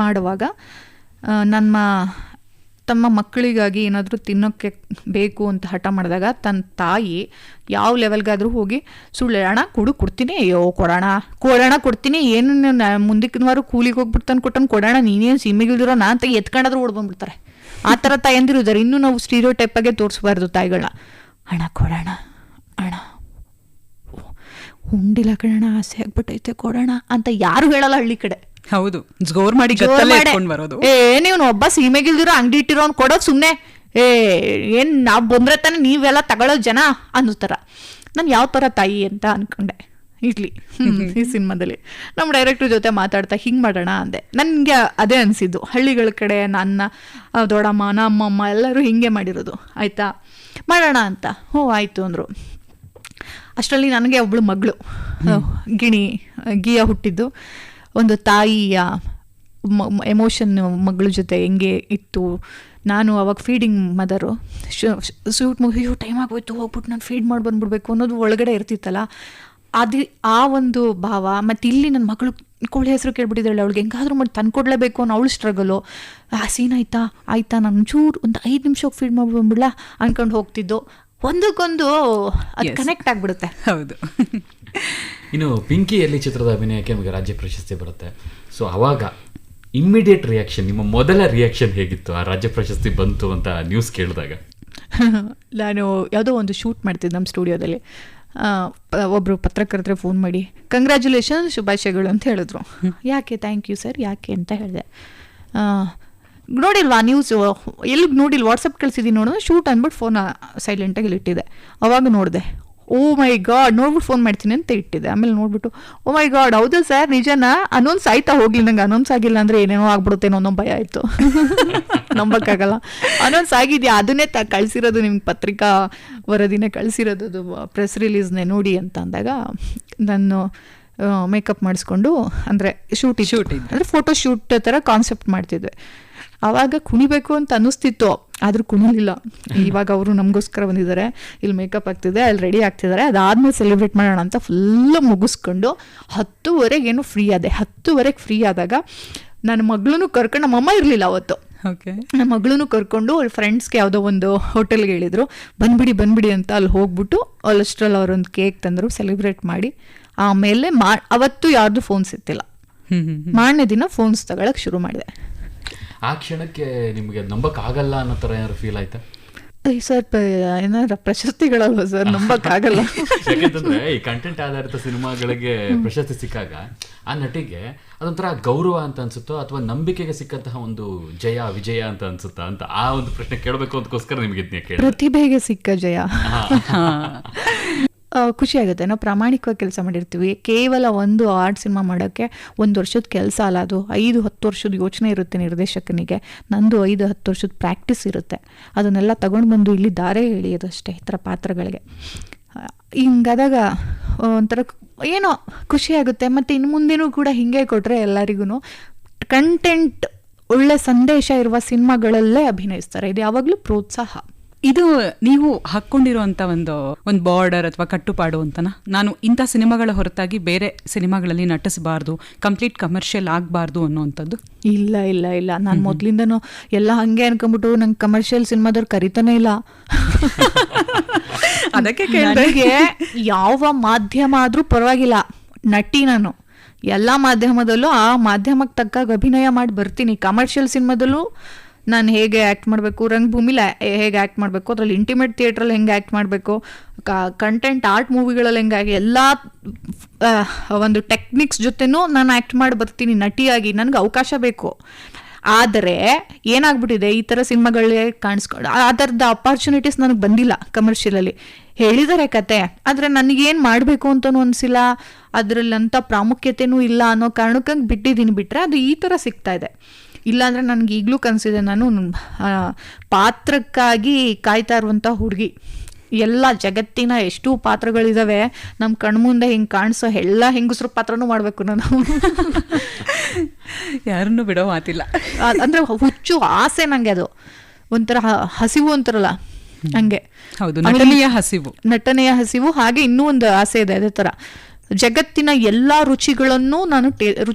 ಮಾಡುವಾಗ ನಮ್ಮ ತಮ್ಮ ಮಕ್ಕಳಿಗಾಗಿ ಏನಾದರೂ ತಿನ್ನೋಕ್ಕೆ ಬೇಕು ಅಂತ ಹಠ ಮಾಡಿದಾಗ ತನ್ನ ತಾಯಿ ಯಾವ ಲೆವೆಲ್ಗಾದರೂ ಹೋಗಿ ಸುಳ್ಳು ಹಣ ಕೊಡ್ತೀನಿ, ಅಯ್ಯೋ ಕೊಡೋಣ ಕೊಡ್ತೀನಿ, ಏನು ಮುಂದಕ್ಕಿನವಾರು ಕೂಲಿಗೆ ಹೋಗ್ಬಿಡ್ತಾನೆ ಕೊಟ್ಟನು ಕೊಡೋಣ, ನೀನೇನು ಸೀಮೆಗಿಲ್ದಿರೋ ನಾ ಅಂತ ಎತ್ಕೊಂಡಾದ್ರೂ ಓಡ್ಬಂದ್ಬಿಡ್ತಾರೆ. ಆ ಥರ ತಾಯಂದಿರು ಇದ್ದಾರೆ. ಇನ್ನೂ ನಾವು ಸ್ಟೀರಿಯೋ ಟೈಪಾಗೆ ತೋರಿಸ್ಬಾರ್ದು ತಾಯಿಗಳನ್ನ. ಹಣ ಕೊಡೋಣ, ಹಣ ಉಂಡಿಲ್ಲ ಕಣೋಣ, ಆಸೆ ಆಗ್ಬಿಟ್ಟೈತೆ ಕೊಡೋಣ ಅಂತ ಯಾರು ಹೇಳಲ್ಲ ಹಳ್ಳಿ ಕಡೆ. ಹೌದು, ಜೋರ್ ಮಾಡಿ ಬರೋದು. ನೀವು ಒಬ್ಬ ಸೀಮೆಗಿಲ್ದಿರೋ ಅಂಗಡಿ ಇಟ್ಟಿರೋ ಕೊಡೋದು ಸುಮ್ಮನೆ, ಏನ್ ನಾವು ಬಂದ್ರೆ ತಾನೆ ನೀವೆಲ್ಲ ತಗೊಳ್ಳೋ ಜನ ಅನ್ನೋ ಥರ. ನಾನು ಯಾವ ಥರ ತಾಯಿ ಅಂತ ಅನ್ಕೊಂಡೆ ಇರ್ಲಿ ಈ ಸಿನಿಮಾದಲ್ಲಿ. ನಮ್ಮ ಡೈರೆಕ್ಟರ್ ಜೊತೆ ಮಾತಾಡ್ತಾ ಹಿಂಗೆ ಮಾಡೋಣ ಅಂದೆ. ನನಗೆ ಅದೇ ಅನಿಸಿದ್ದು, ಹಳ್ಳಿಗಳ ಕಡೆ ನನ್ನ ದೊಡ್ಡಮ್ಮ ನಮ್ಮಮ್ಮ ಎಲ್ಲರೂ ಹಿಂಗೆ ಮಾಡಿರೋದು, ಆಯಿತಾ ಮಾಡೋಣ ಅಂತ. ಹ್ಞೂ ಆಯಿತು ಅಂದರು. ಅಷ್ಟರಲ್ಲಿ ನನಗೆ ಒಬ್ಳು ಮಗಳು ಗಿಯ ಹುಟ್ಟಿದ್ದು. ಒಂದು ತಾಯಿಯ ಎಮೋಷನ್ ಮಗಳ ಜೊತೆ ಹೆಂಗೆ ಇತ್ತು. ನಾನು ಅವಾಗ ಫೀಡಿಂಗ್ ಮದರು, ಶೂಟ್ ಮುಗಿಯೋ ಟೈಮ್ ಆಗೋಯ್ತು, ಹೋಗ್ಬಿಟ್ಟು ನಾನು ಫೀಡ್ ಮಾಡಿ ಬಂದ್ಬಿಡ್ಬೇಕು ಅನ್ನೋದು ಒಳಗಡೆ ಇರ್ತಿತ್ತಲ್ಲ, ಅದು ಆ ಒಂದು ಭಾವ. ಮತ್ತು ಇಲ್ಲಿ ನನ್ನ ಮಗಳು ಕೋಳಿ ಹೆಸರು ಕೇಳ್ಬಿಟ್ಟಿದ್ದಾಳೆ, ಅವಳಿಗೆ ಹೆಂಗಾದ್ರೂ ಮಾಡಿ ತಂದ್ಕೊಡ್ಲೇಬೇಕು ಅನ್ನೋ ಅವಳು ಸ್ಟ್ರಗಲು. ಆ ಸೀನ್ ಆಯ್ತಾ ನಾನು ಚೂರು ಒಂದು 5 ನಿಮಿಷಕ್ಕೆ ಫೀಡ್ ಮಾಡಿ ಬಂದ್ಬಿಡ್ಲಾ ಅನ್ಕೊಂಡು ಹೋಗ್ತಿದ್ದು. ಒಂದಕ್ಕೊಂದು ಅದು ಕನೆಕ್ಟ್ ಆಗಿಬಿಡುತ್ತೆ. ಹೌದು. ಇನ್ನು ಪಿಂಕಿಯಲ್ಲಿ ಚಿತ್ರದ ಅಭಿನಯಕ್ಕೆ ನಮಗೆ ರಾಜ್ಯ ಪ್ರಶಸ್ತಿ ಬರುತ್ತೆ. ಸೊ ಅವಾಗ ಇಮ್ಮಿಡಿಯೇಟ್ ರಿಯಾಕ್ಷನ್, ನಿಮ್ಮ ಮೊದಲ ರಿಯಾಕ್ಷನ್ ಹೇಗಿತ್ತು ಆ ರಾಜ್ಯ ಪ್ರಶಸ್ತಿ ಬಂತು ಅಂತ ನ್ಯೂಸ್ ಕೇಳಿದಾಗ? ನಾನು ಯಾವುದೋ ಒಂದು ಶೂಟ್ ಮಾಡ್ತಿದ್ದೆ ನಮ್ಮ ಸ್ಟುಡಿಯೋದಲ್ಲಿ. ಒಬ್ಬರು ಪತ್ರಕರ್ತರೆ ಫೋನ್ ಮಾಡಿ ಕಂಗ್ರ್ಯಾಚುಲೇಷನ್ ಶುಭಾಶಯಗಳು ಅಂತ ಹೇಳಿದ್ರು. ಯಾಕೆ ಥ್ಯಾಂಕ್ ಯು ಸರ್, ಯಾಕೆ ಅಂತ ಹೇಳಿದೆ. ನೋಡಿಲ್ವಾ ನ್ಯೂಸ್, ಎಲ್ಲಿ ನೋಡಿಲ್ಲ, ವಾಟ್ಸಪ್ ಕಳಿಸಿದ್ದೀನಿ ನೋಡೋದು, ಶೂಟ್ ಅಂದ್ಬಿಟ್ಟು ಫೋನ್ ಸೈಲೆಂಟಾಗಿ ಇಟ್ಟಿದ್ದೆ. ಅವಾಗ ನೋಡಿದೆ, ಓ ಮೈ ಗಾಡ್, ನೋಡ್ಬಿಟ್ಟು ಫೋನ್ ಮಾಡ್ತೀನಿ ಅಂತ ಇಟ್ಟಿದ್ದೆ. ಆಮೇಲೆ ನೋಡ್ಬಿಟ್ಟು ಓ ಮೈ ಗಾಡ್ ಹೌದಾ ಸರ್ ನಿಜನಾ, ಅನೌನ್ಸ್ ಆಯ್ತಾ, ಹೋಗ್ಲಿ ನಂಗೆ ಅನೌನ್ಸ್ ಆಗಿಲ್ಲ ಅಂದರೆ ಏನೇನೋ ಆಗ್ಬಿಡುತ್ತೇನೋ ಅನ್ನೋ ಭಯ ಆಯಿತು. ನಂಬಕ್ಕಾಗಲ್ಲ. ಅನೌನ್ಸ್ ಆಗಿದೆಯಾ, ಅದನ್ನೇ ಕಳಿಸಿರೋದು ನಿಮ್ಗೆ, ಪತ್ರಿಕಾ ವರದಿನೇ ಕಳಿಸಿರೋದು, ಪ್ರೆಸ್ ರಿಲೀಸ್ನೇ ನೋಡಿ ಅಂತ ಅಂದಾಗ ನಾನು ಮೇಕಪ್ ಮಾಡಿಸ್ಕೊಂಡು, ಅಂದರೆ ಶೂಟ್ ಅಂದರೆ ಫೋಟೋ ಶೂಟ್ ಥರ ಕಾನ್ಸೆಪ್ಟ್ ಮಾಡ್ತಿದ್ವಿ. ಆವಾಗ ಕುಣಿಬೇಕು ಅಂತ ಅನ್ನಿಸ್ತಿತ್ತು, ಆದರೂ ಕುಣಿಲಿಲ್ಲ. ಇವಾಗ ಅವರು ನಮಗೋಸ್ಕರ ಬಂದಿದ್ದಾರೆ, ಇಲ್ಲಿ ಮೇಕಪ್ ಆಗ್ತಿದೆ, ಅಲ್ಲಿ ರೆಡಿ ಆಗ್ತಿದ್ದಾರೆ, ಅದಾದ್ಮೇಲೆ ಸೆಲೆಬ್ರೇಟ್ ಮಾಡೋಣ ಅಂತ ಫುಲ್ಲು ಮುಗಿಸ್ಕೊಂಡು 10:30 ಏನೋ ಫ್ರೀ ಆದೆ. 10:30 ಫ್ರೀ ಆದಾಗ ನನ್ನ ಮಗಳೂ ಕರ್ಕೊಂಡು, ನಮ್ಮಮ್ಮ ಇರಲಿಲ್ಲ ಅವತ್ತು, ನಮ್ಮ ಮಗಳೂ ಕರ್ಕೊಂಡು ಅವ್ರ ಫ್ರೆಂಡ್ಸ್ಗೆ ಯಾವುದೋ ಒಂದು ಹೋಟೆಲ್ಗೆ ಹೇಳಿದರು, ಬಂದ್ಬಿಡಿ ಅಂತ. ಅಲ್ಲಿ ಹೋಗ್ಬಿಟ್ಟು ಅಷ್ಟರಲ್ಲಿ ಅವರೊಂದು ಕೇಕ್ ತಂದರು, ಸೆಲೆಬ್ರೇಟ್ ಮಾಡಿ ಆಮೇಲೆ ಅವತ್ತು ಯಾರ್ದು ಫೋನ್ಸ್ ಇತ್ತಿಲ್ಲ. ಮಾರನೇ ದಿನ ಫೋನ್ಸ್ ತಗೊಳಕ್ಕೆ ಶುರು ಮಾಡಿದೆ. ಆ ಕ್ಷಣಕ್ಕೆ ನಿಮಗೆ ನಂಬಕ್ಕಾಗಲ್ಲ ಅನ್ನೋ ಥರ ಏನಾದ್ರು ಫೀಲ್ ಆಯ್ತಾ? ಸರ್ ಏನಾರ ಪ್ರಶಸ್ತಿಗಳಲ್ವ ಸರ್, ನಂಬಕ್ಕಾಗಲ್ಲ. ಯಾಕಂತಂದ್ರೆ ಈ ಕಂಟೆಂಟ್ ಆಧಾರಿತ ಸಿನಿಮಾಗಳಿಗೆ ಪ್ರಶಸ್ತಿ ಸಿಕ್ಕಾಗ ಆ ನಟಿಗೆ ಅದೊಂಥರ ಗೌರವ ಅಂತ ಅನ್ಸುತ್ತೋ ಅಥವಾ ನಂಬಿಕೆಗೆ ಸಿಕ್ಕಂತಹ ಒಂದು ವಿಜಯ ಅಂತ ಅನ್ಸುತ್ತಾ ಅಂತ ಆ ಒಂದು ಪ್ರಶ್ನೆ ಕೇಳಬೇಕು ಅದಕ್ಕೋಸ್ಕರ ನಿಮಗೆ ಪ್ರತಿಭೆಗೆ ಸಿಕ್ಕ ಜಯ. ಖುಷಿ ಆಗುತ್ತೆ. ನಾವು ಪ್ರಾಮಾಣಿಕವಾಗಿ ಕೆಲಸ ಮಾಡಿರ್ತೀವಿ. ಕೇವಲ ಒಂದು ಆರ್ಟ್ ಸಿನಿಮಾ ಮಾಡೋಕ್ಕೆ 1 ವರ್ಷದ ಕೆಲಸ ಅಲ್ಲ, ಅದು 5-10 ವರ್ಷದ ಯೋಚನೆ ಇರುತ್ತೆ ನಿರ್ದೇಶಕನಿಗೆ. ನಂದು 5-10 ವರ್ಷದ ಪ್ರಾಕ್ಟೀಸ್ ಇರುತ್ತೆ. ಅದನ್ನೆಲ್ಲ ತಗೊಂಡು ಬಂದು ಇಲ್ಲಿ ದಾರೆ ಎಳೆಯೋದಷ್ಟೇ ಈ ಥರ ಪಾತ್ರಗಳಿಗೆ. ಹಿಂಗಾದಾಗ ಒಂಥರ ಏನೋ ಖುಷಿ ಆಗುತ್ತೆ. ಮತ್ತು ಇನ್ನು ಮುಂದೆನೂ ಕೂಡ ಹಿಂಗೆ ಕೊಟ್ಟರೆ ಎಲ್ಲರಿಗೂ ಕಂಟೆಂಟ್ ಒಳ್ಳೆ ಸಂದೇಶ ಇರುವ ಸಿನಿಮಾಗಳಲ್ಲೇ ಅಭಿನಯಿಸ್ತಾರೆ. ಇದು ಯಾವಾಗಲೂ ಪ್ರೋತ್ಸಾಹ. ಇದು ನೀವು ಹಾಕ್ಕೊಂಡಿರುವಂಥ ಒಂದು ಬಾರ್ಡರ್ ಅಥವಾ ಕಟ್ಟುಪಾಡು ಅಂತನಾ? ನಾನು ಇಂಥ ಸಿನಿಮಾಗಳ ಹೊರತಾಗಿ ಬೇರೆ ಸಿನಿಮಾಗಳಲ್ಲಿ ನಟಿಸಬಾರ್ದು, ಕಂಪ್ಲೀಟ್ ಕಮರ್ಷಿಯಲ್ ಆಗಬಾರ್ದು ಅನ್ನೋವಂಥದ್ದು? ಇಲ್ಲ. ನಾನು ಮೊದಲಿಂದನೂ ಎಲ್ಲ ಹಾಗೆ ಅನ್ಕೊಂಬಿಟ್ಟು ನಂಗೆ ಕಮರ್ಷಿಯಲ್ ಸಿನಿಮಾದವ್ರು ಕರಿತಾನೆ ಇಲ್ಲ. ಅದಕ್ಕೆ ನನಗೆ ಯಾವ ಮಾಧ್ಯಮ ಆದರೂ ಪರವಾಗಿಲ್ಲ, ನಟಿ ನಾನು. ಎಲ್ಲ ಮಾಧ್ಯಮದಲ್ಲೂ ಆ ಮಾಧ್ಯಮಕ್ಕೆ ತಕ್ಕಾಗ ಅಭಿನಯ ಮಾಡಿ ಬರ್ತೀನಿ. ಕಮರ್ಷಿಯಲ್ ಸಿನಿಮಾದಲ್ಲೂ ನಾನು ಹೇಗೆ ಆ್ಯಕ್ಟ್ ಮಾಡಬೇಕು, ರಂಗಭೂಮಿಲಿ ಹೇಗೆ ಆ್ಯಕ್ಟ್ ಮಾಡಬೇಕು, ಅದರಲ್ಲಿ ಇಂಟಿಮೇಟ್ ಥಿಯೇಟ್ರಲ್ಲಿ ಹೆಂಗೆ ಆ್ಯಕ್ಟ್ ಮಾಡಬೇಕು, ಕಂಟೆಂಟ್ ಆರ್ಟ್ ಮೂವಿಗಳಲ್ಲಿ ಹೆಂಗಾಗಿ ಎಲ್ಲ ಒಂದು ಟೆಕ್ನಿಕ್ಸ್ ಜೊತೆನೂ ನಾನು ಆ್ಯಕ್ಟ್ ಮಾಡಿ ಬರ್ತೀನಿ ನಟಿಯಾಗಿ. ನನಗೆ ಅವಕಾಶ ಬೇಕು. ಆದರೆ ಏನಾಗ್ಬಿಟ್ಟಿದೆ, ಈ ಥರ ಸಿನಿಮಾಗಳೇ ಕಾಣಿಸ್ಕೊಂಡು ಅದರದ ಅಪಾರ್ಚುನಿಟೀಸ್ ನನಗೆ ಬಂದಿಲ್ಲ ಕಮರ್ಷಿಯಲಲ್ಲಿ. ಹೇಳಿದ್ದಾರೆ ಕತೆ, ಆದರೆ ನನಗೇನು ಮಾಡಬೇಕು ಅಂತಲೂ ಅನಿಸಿಲ್ಲ, ಅದರಲ್ಲಂಥ ಪ್ರಾಮುಖ್ಯತೆನೂ ಇಲ್ಲ ಅನ್ನೋ ಕಾರಣಕ್ಕಾಗಿ ಬಿಟ್ಟಿದ್ದೀನಿ. ಬಿಟ್ಟರೆ ಅದು ಈ ಥರ ಸಿಗ್ತಾ ಇದೆ. ಇಲ್ಲಾಂದರೆ ನನಗೆ ಈಗಲೂ ಕನಸಿದೆ, ನಾನು ಪಾತ್ರಕ್ಕಾಗಿ ಕಾಯ್ತಾ ಇರುವಂಥ ಹುಡುಗಿ. ಎಲ್ಲ ಜಗತ್ತಿನ ಎಷ್ಟು ಪಾತ್ರಗಳಿದಾವೆ ನಮ್ಮ ಕಣ್ಮುಂದೆ ಹಿಂಗೆ ಕಾಣಿಸೋ ಎಲ್ಲ ಹೆಂಗಸ್ರ ಪಾತ್ರನೂ ಮಾಡಬೇಕು ನಾನು. ಯಾರನ್ನು ಬಿಡೋ ಮಾತಿಲ್ಲ. ಅಂದರೆ ಹುಚ್ಚು ಆಸೆ ನನಗೆ, ಅದು ಒಂಥರ ಹಸಿವು ಅಂತಾರಲ್ಲ ಹಂಗೆ. ಹೌದು, ನಟನೆಯ ಹಸಿವು. ನಟನೆಯ ಹಸಿವು. ಹಾಗೆ ಇನ್ನೂ ಒಂದು ಆಸೆ ಇದೆ ಅದೇ ಥರ, ಜಗತ್ತಿನ ಎಲ್ಲಾ ರುಚಿಗಳನ್ನು ನಾನು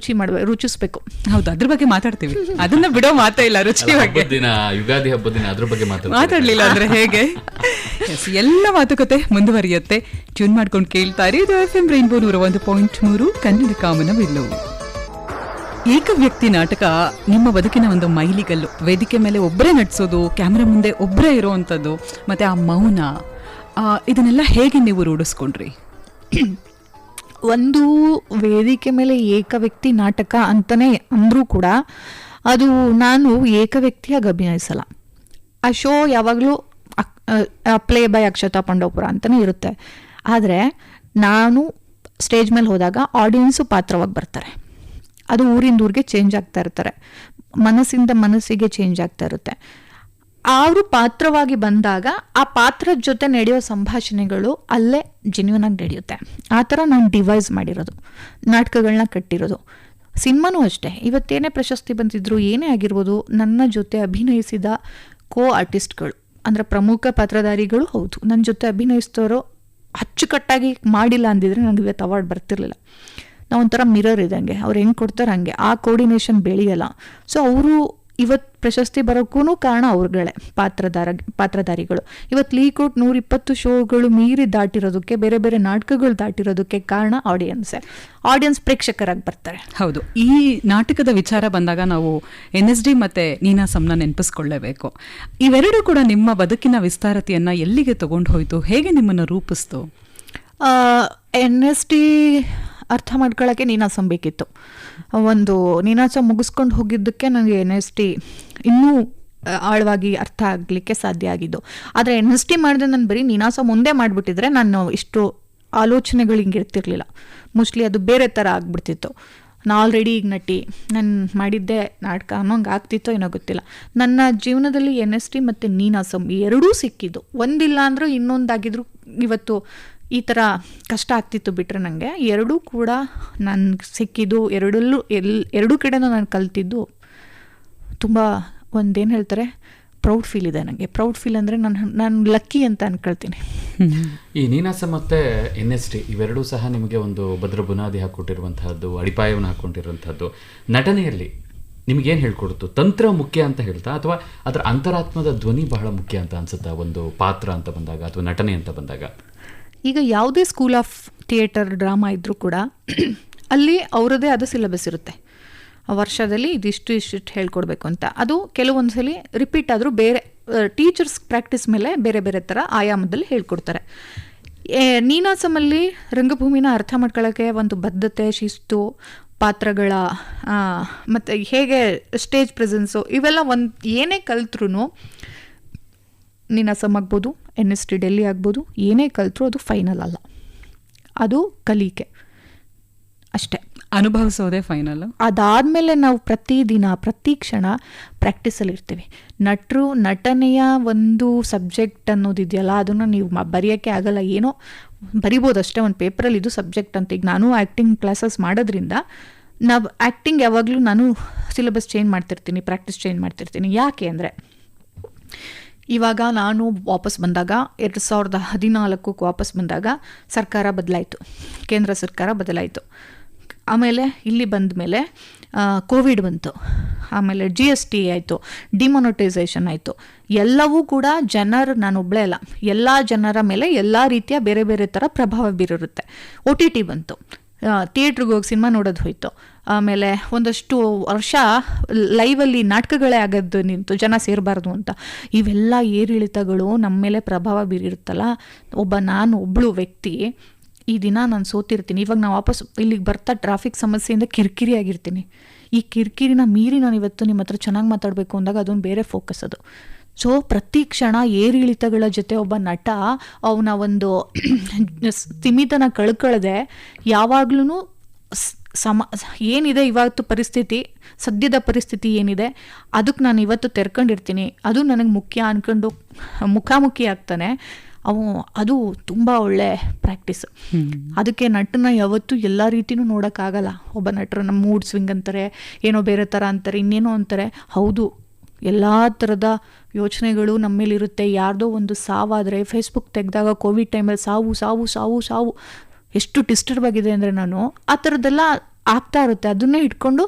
ರುಚಿಸ್ಬೇಕು. ಹೌದು, ಅದ್ರ ಬಗ್ಗೆ ಮಾತಾಡ್ತೀವಿ, ಅದನ್ನ ಬಿಡೋ ಮಾತೇ ಇಲ್ಲ. ರುಚಿ ಬಗ್ಗೆ ಯುಗಾದಿ ಹಬ್ಬದ ದಿನ ಅದ್ರ ಬಗ್ಗೆ ಮಾತಾಡ್ಲಿಲ್ಲ ಅಂದ್ರೆ ಹೇಗೆ? ಎಲ್ಲ ಮಾತುಕತೆ ಮುಂದುವರಿಯುತ್ತೆ. ಟ್ಯೂನ್ ಮಾಡ್ಕೊಂಡು ಕೇಳ್ತಾ ಇರಿ, ಇದು FM ರೈನ್ಬೋ 101.3 ಕನ್ನಡ ಕಾಮನಬಿಲ್ಲು. ಏಕವ್ಯಕ್ತಿ ನಾಟಕ ನಿಮ್ಮ ಬದುಕಿನ ಒಂದು ಮೈಲಿಗಲ್ಲು. ವೇದಿಕೆ ಮೇಲೆ ಒಬ್ಬರೇ ನಟಿಸೋದು, ಕ್ಯಾಮ್ರಾ ಮುಂದೆ ಒಬ್ಬರೇ ಇರೋವಂಥದ್ದು, ಮತ್ತೆ ಆ ಮೌನ, ಇದನ್ನೆಲ್ಲ ಹೇಗೆ ನೀವು ರೂಢಿಸ್ಕೊಂಡ್ರಿ? ಒಂದು ವೇದಿಕೆ ಮೇಲೆ ಏಕವ್ಯಕ್ತಿ ನಾಟಕ ಅಂತಲೇ ಅಂದರೂ ಕೂಡ ಅದು ನಾನು ಏಕವ್ಯಕ್ತಿಯಾಗಿ ಅಭಿನಯಿಸಲ್ಲ. ಆ ಶೋ ಯಾವಾಗಲೂ ಪ್ಲೇ ಬೈ ಅಕ್ಷತಾ ಪಾಂಡವಪುರ ಅಂತಲೇ ಇರುತ್ತೆ. ಆದರೆ ನಾನು ಸ್ಟೇಜ್ ಮೇಲೆ ಹೋದಾಗ ಆಡಿಯನ್ಸು ಪಾತ್ರವಾಗಿ ಬರ್ತಾರೆ. ಅದು ಊರಿಂದ ಊರಿಗೆ ಚೇಂಜ್ ಆಗ್ತಾ ಇರ್ತಾರೆ, ಮನಸ್ಸಿಂದ ಮನಸ್ಸಿಗೆ ಚೇಂಜ್ ಆಗ್ತಾ ಇರುತ್ತೆ. ಅವರು ಪಾತ್ರವಾಗಿ ಬಂದಾಗ ಆ ಪಾತ್ರದ ಜೊತೆ ನಡೆಯೋ ಸಂಭಾಷಣೆಗಳು ಅಲ್ಲೇ ಜೆನ್ಯೂನ್ ಆಗಿ ನಡೆಯುತ್ತೆ. ಆ ಥರ ನಾನು ಡಿವೈಸ್ ಮಾಡಿರೋದು, ನಾಟಕಗಳನ್ನ ಕಟ್ಟಿರೋದು. ಸಿನಿಮಾನೂ ಅಷ್ಟೇ. ಇವತ್ತೇನೇ ಪ್ರಶಸ್ತಿ ಬಂದಿದ್ರು, ಏನೇ ಆಗಿರ್ಬೋದು, ನನ್ನ ಜೊತೆ ಅಭಿನಯಿಸಿದ ಕೋ ಆರ್ಟಿಸ್ಟ್ಗಳು ಅಂದರೆ ಪ್ರಮುಖ ಪಾತ್ರಧಾರಿಗಳು ಹೌದು, ನನ್ನ ಜೊತೆ ಅಭಿನಯಿಸಿದವರು ಅಚ್ಚುಕಟ್ಟಾಗಿ ಮಾಡಿಲ್ಲ ಅಂದಿದ್ರೆ ನನಗೆ ಇವತ್ತು ಅವಾರ್ಡ್ ಬರ್ತಿರ್ಲಿಲ್ಲ. ನಾವು ಒಂಥರ ಮಿರರ್ ಇದ್ದಂಗೆ, ಅವ್ರು ಹೆಂಗೆ ಕೊಡ್ತಾರೆ ಹಂಗೆ, ಆ ಕೋರ್ಡಿನೇಷನ್ ಬೆಳೆಯಲ್ಲ. ಸೊ ಅವರು ಇವತ್ತು ಪ್ರಶಸ್ತಿ ಬರೋಕ್ಕೂ ಕಾರಣ ಅವ್ರುಗಳೇ, ಪಾತ್ರಧಾರಿಗಳು. ಇವತ್ತು ಲೀಕೋಟ್ 120 ಶೋಗಳು ಮೀರಿ ದಾಟಿರೋದಕ್ಕೆ, ಬೇರೆ ಬೇರೆ ನಾಟಕಗಳು ದಾಟಿರೋದಕ್ಕೆ ಕಾರಣ ಆಡಿಯನ್ಸ್ ಪ್ರೇಕ್ಷಕರಾಗಿ ಬರ್ತಾರೆ. ಹೌದು, ಈ ನಾಟಕದ ವಿಚಾರ ಬಂದಾಗ ನಾವು NSD ಮತ್ತೆ ನೀನಾಸಂನ ನೆನಪಿಸ್ಕೊಳ್ಳೇಬೇಕು. ಇವೆರಡೂ ಕೂಡ ನಿಮ್ಮ ಬದುಕಿನ ವಿಸ್ತಾರತೆಯನ್ನ ಎಲ್ಲಿಗೆ ತಗೊಂಡು ಹೋಯ್ತು, ಹೇಗೆ ನಿಮ್ಮನ್ನು ರೂಪಿಸ್ತು? NSD ಅರ್ಥ ಮಾಡ್ಕೊಳ್ಳೋಕ್ಕೆ ನೀನಾಸಂ ಬೇಕಿತ್ತು. ಒಂದು ನೀನಾಸಂ ಮುಗಿಸ್ಕೊಂಡು ಹೋಗಿದ್ದಕ್ಕೆ ನನಗೆ NSD ಇನ್ನೂ ಆಳವಾಗಿ ಅರ್ಥ ಆಗಲಿಕ್ಕೆ ಸಾಧ್ಯ ಆಗಿದ್ದು. ಆದರೆ NSD ಮಾಡಿದೆ ನಾನು ಬರೀ ನೀನಾಸಂ ಮುಂದೆ ಮಾಡಿಬಿಟ್ಟಿದ್ರೆ ನಾನು ಇಷ್ಟು ಆಲೋಚನೆಗಳು ಹಿಂಗೆ ಇರ್ತಿರ್ಲಿಲ್ಲ. ಮೋಸ್ಟ್ಲಿ ಅದು ಬೇರೆ ಥರ ಆಗ್ಬಿಡ್ತಿತ್ತು. ನಾನು ಆಲ್ರೆಡಿ ಈಗ ನಟಿ, ನಾನು ಮಾಡಿದ್ದೆ ನಾಟಕ ಅನ್ನೋಂಗೆ ಆಗ್ತಿತ್ತೋ ಏನೋ ಗೊತ್ತಿಲ್ಲ. ನನ್ನ ಜೀವನದಲ್ಲಿ NSD ಮತ್ತು ನೀನಾಸಂ ಎರಡೂ ಸಿಕ್ಕಿದ್ದು. ಒಂದಿಲ್ಲ ಅಂದರೂ ಇನ್ನೊಂದಾಗಿದ್ರು ಇವತ್ತು ಈ ಥರ ಕಷ್ಟ ಆಗ್ತಿತ್ತು. ಬಿಟ್ಟರೆ ನನಗೆ ಎರಡೂ ಕೂಡ ನಾನು ಸಿಕ್ಕಿದ್ದು, ಎರಡೂ ಕಡೆನೂ ನಾನು ಕಲ್ತಿದ್ದು ತುಂಬ ಒಂದೇನು ಹೇಳ್ತಾರೆ, ಪ್ರೌಡ್ ಫೀಲ್ ಇದೆ ನನಗೆ. ಪ್ರೌಡ್ ಫೀಲ್ ಅಂದರೆ ನಾನು ಲಕ್ಕಿ ಅಂತ ಅನ್ಕೊಳ್ತೀನಿ. ಈ ನೀನಾಸಂ ಮತ್ತು NSD ಇವೆರಡೂ ಸಹ ನಿಮಗೆ ಒಂದು ಭದ್ರ ಬುನಾದಿ ಹಾಕ್ಕೊಟ್ಟಿರುವಂತಹದ್ದು, ಅಡಿಪಾಯವನ್ನು ಹಾಕ್ಕೊಂಡಿರುವಂತಹದ್ದು. ನಟನೆಯಲ್ಲಿ ನಿಮಗೇನು ಹೇಳ್ಕೊಡ್ತು? ತಂತ್ರ ಮುಖ್ಯ ಅಂತ ಹೇಳ್ತಾ, ಅಥವಾ ಅದರ ಅಂತರಾತ್ಮದ ಧ್ವನಿ ಬಹಳ ಮುಖ್ಯ ಅಂತ ಅನ್ಸುತ್ತಾ ಒಂದು ಪಾತ್ರ ಅಂತ ಬಂದಾಗ, ಅಥವಾ ನಟನೆ ಅಂತ ಬಂದಾಗ? ಈಗ ಯಾವುದೇ ಸ್ಕೂಲ್ ಆಫ್ ಥಿಯೇಟರ್ ಡ್ರಾಮಾ ಇದ್ದರೂ ಕೂಡ ಅಲ್ಲಿ ಅವರದೇ ಆದ ಸಿಲೆಬಸ್ ಇರುತ್ತೆ. ವರ್ಷದಲ್ಲಿ ಇದಿಷ್ಟು ಹೇಳ್ಕೊಡ್ಬೇಕು ಅಂತ. ಅದು ಕೆಲವೊಂದು ಸಲ ರಿಪೀಟ್ ಆದರೂ ಬೇರೆ ಟೀಚರ್ಸ್ ಪ್ರಾಕ್ಟೀಸ್ ಮೇಲೆ ಬೇರೆ ಬೇರೆ ಥರ ಆಯಾಮದಲ್ಲಿ ಹೇಳ್ಕೊಡ್ತಾರೆ. ನೀನಾಸಮಲ್ಲಿ ರಂಗಭೂಮಿನ ಅರ್ಥ ಮಾಡ್ಕೊಳ್ಳೋಕ್ಕೆ ಒಂದು ಬದ್ಧತೆ, ಶಿಸ್ತು, ಪಾತ್ರಗಳ ಮತ್ತು ಹೇಗೆ ಸ್ಟೇಜ್ ಪ್ರೆಸೆನ್ಸು, ಇವೆಲ್ಲ ಒಂದು ಏನೇ ಕಲ್ತ್ರೂ, ನೀನಾಸಂ ಆಗ್ಬೋದು, NSD ಡೆಲ್ಲಿ ಆಗ್ಬೋದು, ಏನೇ ಕಲ್ತ್ರೂ ಅದು ಫೈನಲ್ ಅಲ್ಲ, ಅದು ಕಲಿಕೆ ಅಷ್ಟೇ. ಅನುಭವಿಸೋದೇ ಫೈನಲ್. ಅದಾದಮೇಲೆ ನಾವು ಪ್ರತಿದಿನ ಪ್ರತಿ ಕ್ಷಣ ಪ್ರಾಕ್ಟೀಸಲ್ಲಿ ಇರ್ತೀವಿ. ನಟನೆಯ ಒಂದು ಸಬ್ಜೆಕ್ಟ್ ಅನ್ನೋದಿದೆಯಲ್ಲ, ಅದನ್ನು ನೀವು ಬರೆಯೋಕ್ಕೆ ಆಗಲ್ಲ. ಏನೋ ಬರಿಬೋದು ಅಷ್ಟೇ ಒಂದು ಪೇಪರಲ್ಲಿ, ಇದು ಸಬ್ಜೆಕ್ಟ್ ಅಂತ. ಈಗ ನಾನು ಆ್ಯಕ್ಟಿಂಗ್ ಕ್ಲಾಸಸ್ ಮಾಡೋದ್ರಿಂದ ನಾವು ಆ್ಯಕ್ಟಿಂಗ್ ಯಾವಾಗಲೂ ನಾನು ಸಿಲೆಬಸ್ ಚೇಂಜ್ ಮಾಡ್ತಿರ್ತೀನಿ, ಪ್ರಾಕ್ಟೀಸ್ ಚೇಂಜ್ ಮಾಡ್ತಿರ್ತೀನಿ. ಯಾಕೆ ಅಂದರೆ ಇವಾಗ ನಾನು ವಾಪಸ್ ಬಂದಾಗ 2014 ವಾಪಸ್ ಬಂದಾಗ ಸರ್ಕಾರ ಬದಲಾಯಿತು, ಕೇಂದ್ರ ಸರ್ಕಾರ ಬದಲಾಯಿತು. ಆಮೇಲೆ ಇಲ್ಲಿ ಬಂದ ಮೇಲೆ ಕೋವಿಡ್ ಬಂತು, ಆಮೇಲೆ GST ಆಯಿತು, ಡಿಮೊನಟೈಸೇಷನ್ ಆಯಿತು. ಎಲ್ಲವೂ ಕೂಡ ನಾನೊಬ್ಬಳೇ ಅಲ್ಲ, ಎಲ್ಲ ಜನರ ಮೇಲೆ ಎಲ್ಲ ರೀತಿಯ ಬೇರೆ ಬೇರೆ ಥರ ಪ್ರಭಾವ ಬೀರಿರುತ್ತೆ. OTT ಬಂತು, ಥಿಯೇಟ್ರಿಗೆ ಹೋಗಿ ಸಿನಿಮಾ ನೋಡೋದು ಹೋಯ್ತು. ಆಮೇಲೆ ಒಂದಷ್ಟು ವರ್ಷ ಲೈವಲ್ಲಿ ನಾಟಕಗಳೇ ಆಗೋದು ನಿಂತು, ಜನ ಸೇರಬಾರ್ದು ಅಂತ. ಇವೆಲ್ಲ ಏರಿಳಿತಗಳು ನಮ್ಮ ಮೇಲೆ ಪ್ರಭಾವ ಬೀರಿರುತ್ತಲ್ಲ. ನಾನು ಒಬ್ಬಳು ವ್ಯಕ್ತಿ ಈ ದಿನ ನಾನು ಸೋತಿರ್ತೀನಿ. ಇವಾಗ ನಾನು ವಾಪಸ್ ಇಲ್ಲಿಗೆ ಬರ್ತಾ ಟ್ರಾಫಿಕ್ ಸಮಸ್ಯೆಯಿಂದ ಕಿರಿಕಿರಿ ಆಗಿರ್ತೀನಿ. ಈ ಕಿರಿಕಿರಿನ ಮೀರಿ ನಾನು ಇವತ್ತು ನಿಮ್ಮ ಹತ್ರ ಚೆನ್ನಾಗಿ ಮಾತಾಡಬೇಕು ಅಂದಾಗ ಅದೊಂದು ಬೇರೆ ಫೋಕಸ್ ಅದು. ಸೊ ಪ್ರತಿ ಕ್ಷಣ ಏರಿಳಿತಗಳ ಜೊತೆ ಒಬ್ಬ ನಟ ಅವನ ಒಂದು ಸ್ಥಿಮಿತನ ಕಳ್ಕೊಳ್ಳದೆ ಯಾವಾಗ್ಲೂ ಏನಿದೆ ಇವತ್ತು ಪರಿಸ್ಥಿತಿ, ಸದ್ಯದ ಪರಿಸ್ಥಿತಿ ಏನಿದೆ ಅದಕ್ಕೆ ನಾನು ಇವತ್ತು ತೆರ್ಕೊಂಡಿರ್ತೀನಿ, ಅದು ನನಗೆ ಮುಖ್ಯ ಅಂದ್ಕೊಂಡು ಮುಖಾಮುಖಿ ಆಗ್ತಾನೆ ಅದು ತುಂಬ ಒಳ್ಳೆ ಪ್ರಾಕ್ಟೀಸ್. ಅದಕ್ಕೆ ನಟನ ಯಾವತ್ತೂ ಎಲ್ಲ ರೀತಿನೂ ನೋಡೋಕ್ಕಾಗಲ್ಲ. ಒಬ್ಬ ನಟರನ್ನ ಮೂಡ್ ಸ್ವಿಂಗ್ ಅಂತಾರೆ, ಏನೋ ಬೇರೆ ಥರ ಅಂತಾರೆ, ಇನ್ನೇನೋ ಅಂತಾರೆ. ಹೌದು, ಎಲ್ಲ ಥರದ ಯೋಚನೆಗಳು ನಮ್ಮ ಮೇಲಿರುತ್ತೆ. ಯಾರ್ದೋ ಒಂದು ಸಾವಾದರೆ ಫೇಸ್ಬುಕ್ ತೆಗೆದಾಗ ಕೋವಿಡ್ ಟೈಮಲ್ಲಿ ಸಾವು ಸಾವು ಸಾವು ಸಾವು ಎಷ್ಟು ಡಿಸ್ಟರ್ಬ್ ಆಗಿದೆ ಅಂದರೆ ನಾನು ಆ ಥರದ್ದೆಲ್ಲ ಆಗ್ತಾ ಇರುತ್ತೆ. ಅದನ್ನೇ ಇಟ್ಕೊಂಡು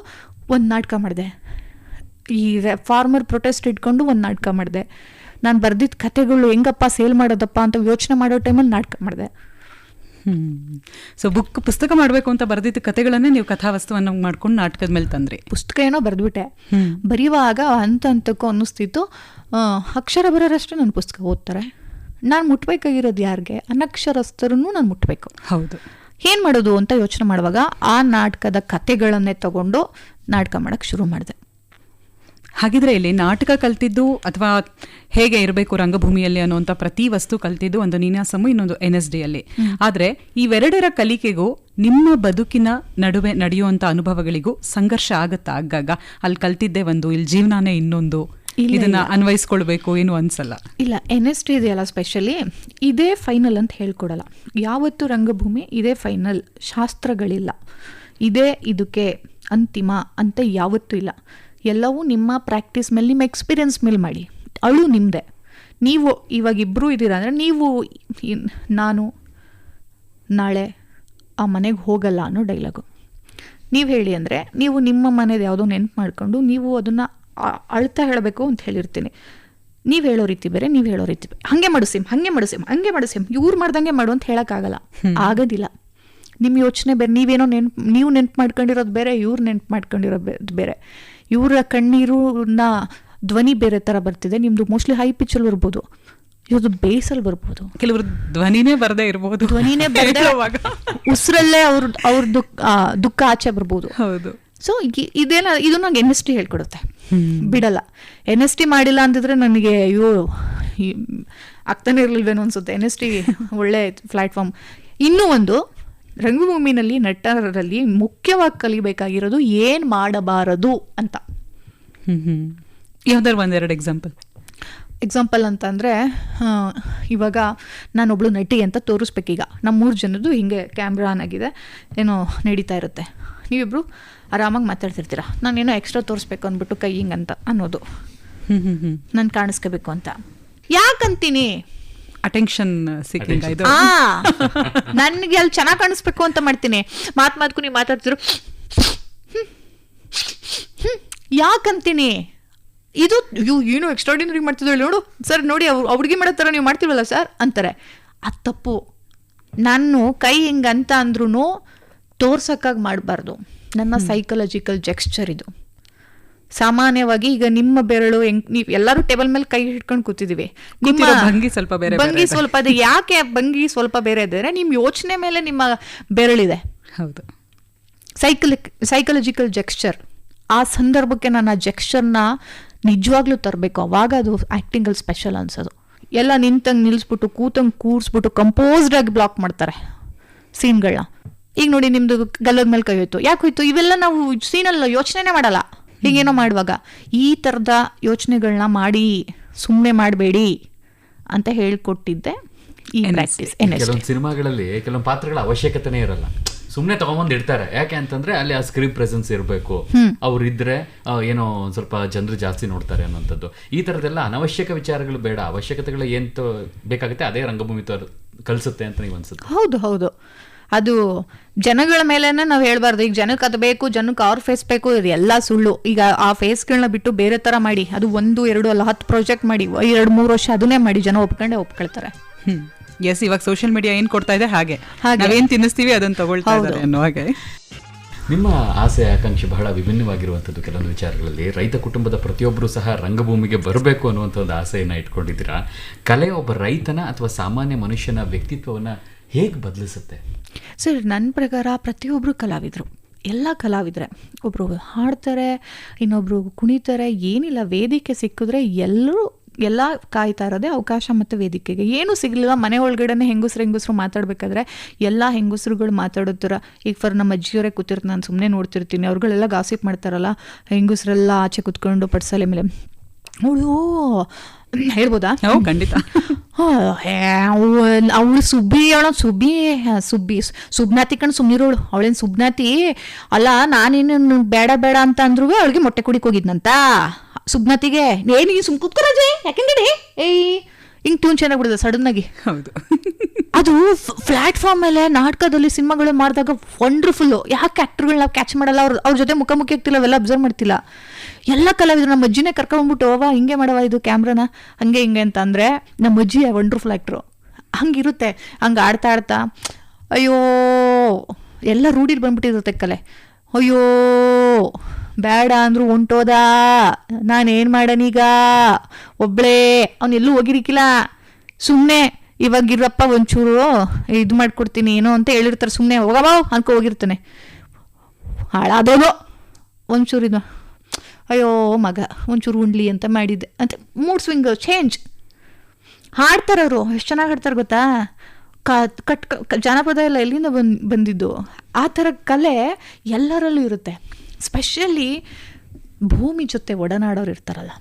ಒಂದು ನಾಟಕ ಮಾಡಿದೆ. ಈ ಫಾರ್ಮರ್ ಪ್ರೊಟೆಸ್ಟ್ ಇಟ್ಕೊಂಡು ಒಂದು ನಾಟಕ ಮಾಡಿದೆ. ನಾನು ಬರೆದಿದ್ದ ಕಥೆಗಳು ಹೆಂಗಪ್ಪ ಸೇಲ್ ಮಾಡೋದಪ್ಪ ಅಂತ ಯೋಚನೆ ಮಾಡೋ ಟೈಮಲ್ಲಿ ನಾಟಕ ಮಾಡಿದೆ. ಸೊ ಪುಸ್ತಕ ಮಾಡಬೇಕು ಅಂತ ಬರೆದಿದ್ದ ಕಥೆಗಳನ್ನೇ ನೀವು ಕಥಾವಸ್ತುವನ್ನು ಮಾಡ್ಕೊಂಡು ನಾಟಕದ ಮೇಲೆ ತಂದ್ರಿ. ಪುಸ್ತಕ ಏನೋ ಬರೆದ್ಬಿಟ್ಟೆ. ಬರೆಯುವಾಗ ಹಂತಕ್ಕೂ ಅನ್ನಿಸ್ತಿತ್ತು, ಅಕ್ಷರ ಬರೋರಷ್ಟೇ ನನ್ನ ಪುಸ್ತಕ ಓದ್ತಾರೆ, ನಾನು ಮುಟ್ಬೇಕಾಗಿರೋದು ಯಾರಿಗೆ, ಅನಕ್ಷರಸ್ಥರನ್ನು ನಾನು ಮುಟ್ಟಬೇಕು. ಹೌದು, ಏನು ಮಾಡೋದು ಅಂತ ಯೋಚನೆ ಮಾಡುವಾಗ ಆ ನಾಟಕದ ಕಥೆಗಳನ್ನೇ ತಗೊಂಡು ನಾಟಕ ಮಾಡೋಕ್ಕೆ ಶುರು ಮಾಡಿದೆ. ಹಾಗಿದ್ರೆ ಇಲ್ಲಿ ನಾಟಕ ಕಲ್ತಿದ್ದು ಅಥವಾ ಹೇಗೆ ಇರಬೇಕು ರಂಗಭೂಮಿಯಲ್ಲಿ ಅನ್ನುವಂಥ ಪ್ರತಿ ವಸ್ತು ಕಲ್ತಿದ್ದು ಒಂದು ನೀನಾಸಮು, ಇನ್ನೊಂದು NSD ಅಲ್ಲಿ. ಆದರೆ ಇವೆರಡರ ಕಲಿಕೆಗೂ ನಿಮ್ಮ ಬದುಕಿನ ನಡುವೆ ನಡೆಯುವಂಥ ಅನುಭವಗಳಿಗೂ ಸಂಘರ್ಷ ಆಗುತ್ತಾ ಆಗಾಗ? ಅಲ್ಲಿ ಕಲ್ತಿದ್ದೆ ಒಂದು, ಇಲ್ಲಿ ಜೀವನಾನೇ ಇನ್ನೊಂದು, ಇದನ್ನ ಅನ್ವಯಿಸ್ಕೊಳ್ಬೇಕು ಏನು ಅನ್ಸಲ್ಲ? ಇಲ್ಲ, NSD ಇದೆಯಲ್ಲ ಸ್ಪೆಷಲಿ ಇದೇ ಫೈನಲ್ ಅಂತ ಹೇಳ್ಕೊಡಲ್ಲ. ಯಾವತ್ತು ರಂಗಭೂಮಿ ಇದೇ ಫೈನಲ್, ಶಾಸ್ತ್ರಗಳಿಲ್ಲ, ಇದೇ ಇದಕ್ಕೆ ಅಂತಿಮ ಅಂತ ಯಾವತ್ತೂ ಇಲ್ಲ. ಎಲ್ಲವೂ ನಿಮ್ಮ ಪ್ರಾಕ್ಟೀಸ್ ಮೇಲೆ, ನಿಮ್ಮ ಎಕ್ಸ್ಪೀರಿಯನ್ಸ್ ಮೇಲೆ ಮಾಡಿ. ಅಳು ನಿಮ್ಮದೆ. ನೀವು ಇವಾಗ ಇಬ್ಬರೂ ಇದ್ದೀರಾ ಅಂದರೆ ನೀವು ನಾನು ನಾಳೆ ಆ ಮನೆಗೆ ಹೋಗಲ್ಲ ಅನ್ನೋ ಡೈಲಾಗು ನೀವು ಹೇಳಿ ಅಂದರೆ, ನೀವು ನಿಮ್ಮ ಮನೇದು ಯಾವುದೋ ನೆನ್ಪು ಮಾಡ್ಕೊಂಡು ನೀವು ಅದನ್ನು ಅಳ್ತಾ ಹೇಳಬೇಕು ಅಂತ ಹೇಳಿರ್ತೀನಿ. ನೀವು ಹೇಳೋ ರೀತಿ ಬೇರೆ, ನೀವು ಹೇಳೋ ರೀತಿ ಬೇರೆ. ಹಾಗೆ ಮಾಡಿಸಿಮ್, ಹಾಗೆ ಮಾಡಿಸಿಮ್, ಹಂಗೆ ಮಾಡಿಸಿಮ್, ಇವ್ರು ಮಾಡ್ದಂಗೆ ಮಾಡು ಅಂತ ಹೇಳೋಕ್ಕಾಗಲ್ಲ, ಆಗೋದಿಲ್ಲ. ನಿಮ್ಮ ಯೋಚನೆ ಬೇರೆ, ನೀವು ನೆನ್ಪು ಮಾಡ್ಕೊಂಡಿರೋದು ಬೇರೆ, ಇವ್ರು ನೆನ್ಪು ಮಾಡ್ಕೊಂಡಿರೋದು ಬೇರೆ. ಇವರ ಕಣ್ಣೀರನ್ನ ಧ್ವನಿ ಬೇರೆ ಥರ ಬರ್ತಿದೆ, ನಿಮ್ಮದು ಮೋಸ್ಟ್ಲಿ ಹೈ ಪಿಚ್ಚಲ್ಲಿ ಬರ್ಬೋದು, ಇವ್ರದ್ದು ಬೇಸಲ್ಲಿ ಬರ್ಬೋದು, ಕೆಲವರು ಧ್ವನಿನೇ ಬರದೇ ಇರ್ಬೋದು, ಧ್ವನಿನೇ ಬರದೇ ಉಸಿರಲ್ಲೇ ಅವ್ರದ್ದು ದುಃಖ ಆಚೆ ಬರ್ಬೋದು. ಹೌದು. ಸೊ ಇದು ನಂಗೆ NSD ಹೇಳ್ಕೊಡುತ್ತೆ, ಬಿಡಲ್ಲ. NSD ಮಾಡಿಲ್ಲ ಅಂದಿದ್ರೆ ನನಗೆ ಆಗ್ತಾನೆ ಇರಲಿಲ್ವೇನೋ ಅನ್ಸುತ್ತೆ. NSD ಒಳ್ಳೆ ಪ್ಲಾಟ್ಫಾರ್ಮ್. ಇನ್ನೂ ಒಂದು, ರಂಗಭೂಮಿನಲ್ಲಿ ನಟರಲ್ಲಿ ಮುಖ್ಯವಾಗಿ ಕಲಿಬೇಕಾಗಿರೋದು ಏನು ಮಾಡಬಾರದು ಅಂತ. ಯಾವ್ದಾರು ಒಂದೆರಡು ಎಕ್ಸಾಂಪಲ್ ಅಂತ ಅಂದರೆ, ಇವಾಗ ನಾನೊಬ್ಳು ನಟಿ ಅಂತ ತೋರಿಸ್ಬೇಕೀಗ. ನಮ್ಮ 3 ಜನದ್ದು ಹಿಂಗೆ ಕ್ಯಾಮ್ರಾ ಆನ್ ಆಗಿದೆ, ಏನೋ ನಡೀತಾ ಇರುತ್ತೆ, ನೀವಿಬ್ರು ಆರಾಮಾಗಿ ಮಾತಾಡ್ತಿರ್ತೀರ, ನಾನೇನೋ ಎಕ್ಸ್ಟ್ರಾ ತೋರಿಸ್ಬೇಕು ಅಂದ್ಬಿಟ್ಟು ಕೈ ಹಿಂಗಂತ ಅನ್ನೋದು, ನಾನು ಕಾಣಿಸ್ಕೋಬೇಕು ಅಂತ ಯಾಕಂತೀನಿ, ಅಟೆನ್ಷನ್ ಸೀಕಿಂಗ್. ಇದು ನನಗೆ ಅಲ್ಲಿ ಚೆನ್ನಾಗಿ ಕಾಣಿಸ್ಬೇಕು ಅಂತ ಮಾಡ್ತೀನಿ. ಮಾತ್ಕು ನೀವು ಮಾತಾಡ್ತಿರು ಯಾಕಂತೀನಿ. ಇದು ಏನು ಎಕ್ಸ್ಟ್ರಾಡಿನರಿ ಮಾಡ್ತಿದ್ರು ನೋಡು ಸರ್, ನೋಡಿ ಹುಡುಗಿ ಮಾಡೋ ಥರ ನೀವು ಮಾಡ್ತೀವಲ್ಲ ಸರ್ ಅಂತಾರೆ. ಅದು ತಪ್ಪು. ನಾನು ಕೈ ಹಿಂಗಂತ ಅಂದ್ರೂ ತೋರ್ಸಕ್ಕಾಗಿ ಮಾಡಬಾರ್ದು. ನನ್ನ ಸೈಕಲಾಜಿಕಲ್ ಜೆಕ್ಸ್ಚರ್ ಇದು. ಸಾಮಾನ್ಯವಾಗಿ ಈಗ ನಿಮ್ಮ ಬೆರಳು ನೀವು ಎಲ್ಲರೂ ಟೇಬಲ್ ಮೇಲೆ ಕೈ ಹಿಡ್ಕೊಂಡು ಕೂತಿದೀವಿ, ನಿಮ್ಮ ಭಂಗಿ ಸ್ವಲ್ಪ ಬೇರೆ, ಭಂಗಿ ಸ್ವಲ್ಪ ಅದು ಯಾಕೆ ಭಂಗಿ ಸ್ವಲ್ಪ ಬೇರೆ ಇದ್ದರೆ ನಿಮ್ಮ ಯೋಚನೆ ಮೇಲೆ ನಿಮ್ಮ ಬೆರಳಿದೆ. ಹೌದು, ಸೈಕಲಾಜಿಕಲ್ ಜೆಕ್ಸ್ಚರ್. ಆ ಸಂದರ್ಭಕ್ಕೆ ನಾನು ಆ ಜೆಕ್ಸ್ಚರ್ನ ನಿಜವಾಗ್ಲೂ ತರಬೇಕು, ಅವಾಗ ಅದು ಆ್ಯಕ್ಟಿಂಗಲ್ಲಿ ಸ್ಪೆಷಲ್ ಅನ್ಸೋದು. ಎಲ್ಲ ನಿಂತಂಗೆ ನಿಲ್ಲಿಸ್ಬಿಟ್ಟು ಕೂತಂಗೆ ಕೂರಿಸ್ಬಿಟ್ಟು ಕಂಪೋಸ್ಡ್ ಆಗಿ ಬ್ಲಾಕ್ ಮಾಡ್ತಾರೆ ಸೀನ್ಗಳನ್ನ. ಈಗ ನೋಡಿ, ನಿಮ್ದು ಗಲ್ಲದ ಮೇಲೆ ಕೈ ಹೋಯ್ತು, ಯಾಕೆ ಹೋಯ್ತು, ಇವೆಲ್ಲ ನಾವು ಸೀನಲ್ಲಿ ಯೋಚನೆ ಮಾಡಲ್ಲ. ಹೀಗೇನೋ ಮಾಡುವಾಗ ಈ ಥರದ ಯೋಚನೆಗಳನ್ನ ಮಾಡಿ ಸುಮ್ಮನೆ ಮಾಡಬೇಡಿ ಅಂತ ಹೇಳ್ಕೊಟ್ಟಿದ್ದೆ ಈ ಪ್ರಾಕ್ಟೀಸ್. ಕೆಲವೊಂದು ಸಿನಿಮಾಗಳಲ್ಲಿ ಕೆಲವೊಂದು ಪಾತ್ರಗಳ ಅವಶ್ಯಕತೆನೇ ಇರಲ್ಲ, ಸುಮ್ಮನೆ ತಗೊಂಬಂದು ಇಡ್ತಾರೆ. ಯಾಕೆ ಅಂತಂದ್ರೆ ಅಲ್ಲಿ ಆ ಸ್ಕ್ರೀನ್ ಪ್ರೆಸೆನ್ಸ್ ಇರಬೇಕು, ಅವ್ರಿದ್ರೆ ಏನೋ ಸ್ವಲ್ಪ ಜನರು ಜಾಸ್ತಿ ನೋಡ್ತಾರೆ ಅನ್ನೋಂಥದ್ದು. ಈ ಥರದ್ದೆಲ್ಲ ಅನವಶ್ಯಕ ವಿಚಾರಗಳು ಬೇಡ, ಅವಶ್ಯಕತೆಗಳು ಏನು ಬೇಕಾಗುತ್ತೆ ಅದೇ ರಂಗಭೂಮಿ ಕಲಿಸುತ್ತೆ ಅಂತ ನೀವು ಅನ್ಸುತ್ತೆ? ಹೌದು ಹೌದು, ಅದು ಜನಗಳ ಮೇಲೇನೆ ನಾವು ಹೇಳ್ಬಾರ್ದು. ಈಗ ಜನಕ್ಕೆ ಅದು ಬೇಕು, ಜನಕ್ಕೆ ಅವ್ರ ಫೇಸ್ ಬೇಕು, ಇದು ಎಲ್ಲ ಸುಳ್ಳು. ಈಗ ಆ ಫೇಸ್ಗಳನ್ನ ಬಿಟ್ಟು ಬೇರೆ ಥರ ಮಾಡಿ, ಅದು 1, 2 ಅಲ್ಲ 10 ಪ್ರಾಜೆಕ್ಟ್ ಮಾಡಿ 2-3 ವರ್ಷ ಅದನ್ನೇ ಮಾಡಿ, ಜನ ಒಪ್ಕೊಳ್ತಾರೆ. ಎಸ್, ಇವಾಗ ಸೋಷಿಯಲ್ ಮೀಡಿಯಾ ಏನ್ ಕೊಡ್ತಾ ಇದೆ ಹಾಗೆ ನಾವೇನ್ ತಿನ್ನಿಸ್ತೀವಿ ಅದನ್ನ ತಗೊಳ್ತಾ ಇದ್ದಾರೆ ಅನ್ನೋ ಹಾಗೆ. ನಿಮ್ಮ ಆಸೆ ಆಕಾಂಕ್ಷೆ ಬಹಳ ವಿಭಿನ್ನವಾಗಿರುವಂಥದ್ದು. ಕೆಲವೊಂದು ವಿಚಾರಗಳಲ್ಲಿ ರೈತ ಕುಟುಂಬದ ಪ್ರತಿಯೊಬ್ಬರು ಸಹ ರಂಗಭೂಮಿಗೆ ಬರಬೇಕು ಅನ್ನುವಂಥ ಒಂದು ಆಸೆಯನ್ನು ಇಟ್ಕೊಂಡಿದ್ದೀರಾ. ಕಲೆ ಒಬ್ಬ ರೈತನ ಅಥವಾ ಸಾಮಾನ್ಯ ಮನುಷ್ಯನ ವ್ಯಕ್ತಿತ್ವವನ್ನು ಹೇಗೆ ಬದಲಿಸುತ್ತೆ? ಸರ್, ನನ್ನ ಪ್ರಕಾರ ಪ್ರತಿಯೊಬ್ಬರು ಕಲಾವಿದರು. ಎಲ್ಲ ಕಲಾವಿದರೆ, ಒಬ್ಬರು ಹಾಡ್ತಾರೆ, ಇನ್ನೊಬ್ಬರು ಕುಣಿತಾರೆ, ಏನಿಲ್ಲ, ವೇದಿಕೆ ಸಿಕ್ಕಿದ್ರೆ ಎಲ್ಲ ಕಾಯ್ತಾ ಇರೋದೇ ಅವಕಾಶ ಮತ್ತು ವೇದಿಕೆಗೆ. ಏನೂ ಸಿಗಲಿಲ್ಲ, ಮನೆ ಒಳಗಡೆ ಹೆಂಗಸ್ರು ಮಾತಾಡಬೇಕಾದ್ರೆ ಎಲ್ಲ ಹೆಂಗಸ್ರುಗಳು ಮಾತಾಡೋತರ. ಈಗ ನಮ್ಮ ಅಜ್ಜಿಯವರೇ ಕೂತಿರ್ತಾರೆ, ನಾನು ಸುಮ್ಮನೆ ನೋಡ್ತಿರ್ತೀನಿ, ಅವ್ರುಗಳೆಲ್ಲ ಗಾಸಿಪ್ ಮಾಡ್ತಾರಲ್ಲ, ಹೆಂಗಸ್ರೆಲ್ಲ ಆಚೆ ಕೂತ್ಕೊಂಡು ಪಡ್ಸಲೆ ಮೇಲೆ ಅವಳು ಹೇಳ್ಬೋದಾ? ಖಂಡಿತ. ಅವಳು ಸುಬ್ನಾತಿ ಕಣ್ ಸುಮ್ನಿರೋಳು, ಅವಳೇನು ಸುಬ್ನಾತಿ ಅಲ್ಲ. ನಾನೇನು ಬೇಡ ಅಂತ ಅಂದ್ರೂ ಅವಳಿಗೆ ಮೊಟ್ಟೆ ಕುಡಿಕ್ ಹೋಗಿದ್ನಂತ ಸುಬ್ನಾತಿಗೆ. ಏನಿಗೆ ಸುಮ್ ಕುತ್ಕೊರಜೆ ಯಾಕೆಂದ್ರೆ ಹಿಂಗ್ ಟ್ಯೂನ್ ಚೆನ್ನಾಗಿ ಬಿಡಿದೆ ಸಡನ್ ಆಗಿ. ಹೌದು, ಅದು ಪ್ಲಾಟ್ಫಾರ್ಮ್ ಮೇಲೆ ನಾಟಕದಲ್ಲಿ ಸಿನಿಮಾಗಳು ಮಾಡಿದಾಗ ವಂಡರ್ಫುಲ್ಲು. ಯಾಕೆ ಆ್ಯಕ್ಟರ್ಗಳು ನಾವು ಕ್ಯಾಚ್ ಮಾಡಲ್ಲ, ಅವ್ರ ಜೊತೆ ಮುಖಾಮುಖಿ ಆಗ್ತಿಲ್ಲ, ಅವೆಲ್ಲ ಅಬ್ಸರ್ವ್ ಮಾಡ್ತಿಲ್ಲ. ಎಲ್ಲ ಕಲಾವಿದರು ನಮ್ಮ ಅಜ್ಜಿನೇ ಕರ್ಕೊಂಡ್ಬಿಟ್ಟು ಹಿಂಗೆ ಮಾಡವ ಇದು ಕ್ಯಾಮ್ರಾನ ಹಂಗೆ ಹಿಂಗೆ ಅಂತ ಅಂದರೆ ನಮ್ಮ ಅಜ್ಜಿ ವಂಡರ್ಫುಲ್ ಆ್ಯಕ್ಟ್ರು. ಹಂಗಿರುತ್ತೆ, ಹಂಗೆ ಆಡ್ತಾ ಅಯ್ಯೋ ಎಲ್ಲ ರೂಢಿಲಿ ಬಂದ್ಬಿಟ್ಟಿರುತ್ತೆ ಕಲೆ. ಅಯ್ಯೋ ಬೇಡ ಅಂದ್ರು ಹೊಂಟೋದ, ನಾನೇನು ಮಾಡನೀಗ, ಒಬ್ಳೇ ಅವನೆಲ್ಲೂ ಹೋಗಿರಿಕಿಲ್ಲ, ಸುಮ್ಮನೆ ಇವಾಗಿರಪ್ಪ ಒಂಚೂರು ಇದು ಮಾಡ್ಕೊಡ್ತೀನಿ ಏನೋ ಅಂತ ಹೇಳಿರ್ತಾರೆ, ಸುಮ್ಮನೆ ಹೋಗಬಾ ಅನ್ಕೊ ಹೋಗಿರ್ತಾನೆ. ಹಾಳಾದೋದು ಒಂಚೂರು ಇದು, ಅಯ್ಯೋ ಮಗ ಒಂಚೂರು ಉಂಡ್ಲಿ ಅಂತ ಮಾಡಿದ್ದೆ ಅಂತ ಮೂಡ್ ಸ್ವಿಂಗ್ ಚೇಂಜ್. ಹಾಡ್ತಾರೆ ಅವರು, ಎಷ್ಟು ಚೆನ್ನಾಗಿ ಹಾಡ್ತಾರೆ ಗೊತ್ತಾ. ಜಾನಪದ ಎಲ್ಲ ಎಲ್ಲಿಂದ ಬಂದಿದ್ದು. ಆ ಥರ ಕಲೆ ಎಲ್ಲರಲ್ಲೂ ಇರುತ್ತೆ. ಸ್ಪೆಷಲಿ ಭೂಮಿ ಜೊತೆ ಒಡನಾಡೋರು ಇರ್ತಾರಲ್ಲ,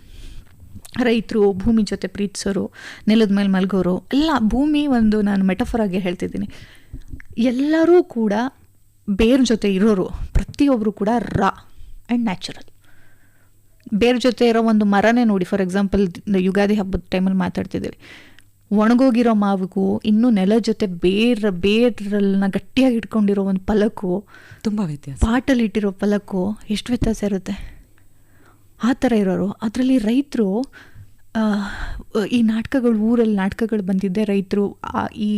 ರೈತರು, ಭೂಮಿ ಜೊತೆ ಪ್ರೀತಿಸೋರು, ನೆಲದ ಮೇಲೆ ಮಲಗೋರು ಎಲ್ಲ. ಭೂಮಿ ಒಂದು ನಾನು ಮೆಟಫರಾಗಿ ಹೇಳ್ತಿದ್ದೀನಿ. ಎಲ್ಲರೂ ಕೂಡ ಬೇರ್ ಜೊತೆ ಇರೋರು, ಪ್ರತಿಯೊಬ್ಬರು ಕೂಡ ರಾ ಆ್ಯಂಡ್ ನ್ಯಾಚುರಲ್. ಬೇರ್ ಜೊತೆ ಇರೋ ಒಂದು ಮರನೇ ನೋಡಿ, ಫಾರ್ ಎಕ್ಸಾಂಪಲ್ ಯುಗಾದಿ ಹಬ್ಬದ ಟೈಮಲ್ಲಿ ಮಾತಾಡ್ತಿದ್ದೀವಿ, ಒಣಗೋಗಿರೋ ಮಾವಿಗೂ ಇನ್ನೂ ನೆಲ ಜೊತೆ ಬೇರನ್ನ ಗಟ್ಟಿಯಾಗಿ ಇಟ್ಕೊಂಡಿರೋ ಒಂದು ಪಲಕು, ತುಂಬ ವ್ಯತ್ಯಾಸ. ಪಾಟಲ್ಲಿ ಇಟ್ಟಿರೋ ಪಲಕು ಎಷ್ಟು ವ್ಯತ್ಯಾಸ ಇರುತ್ತೆ. ಆ ಥರ ಇರೋರು. ಅದರಲ್ಲಿ ರೈತರು, ಈ ನಾಟಕಗಳು, ಊರಲ್ಲಿ ನಾಟಕಗಳು ಬಂದಿದ್ದೆ ರೈತರು ಈ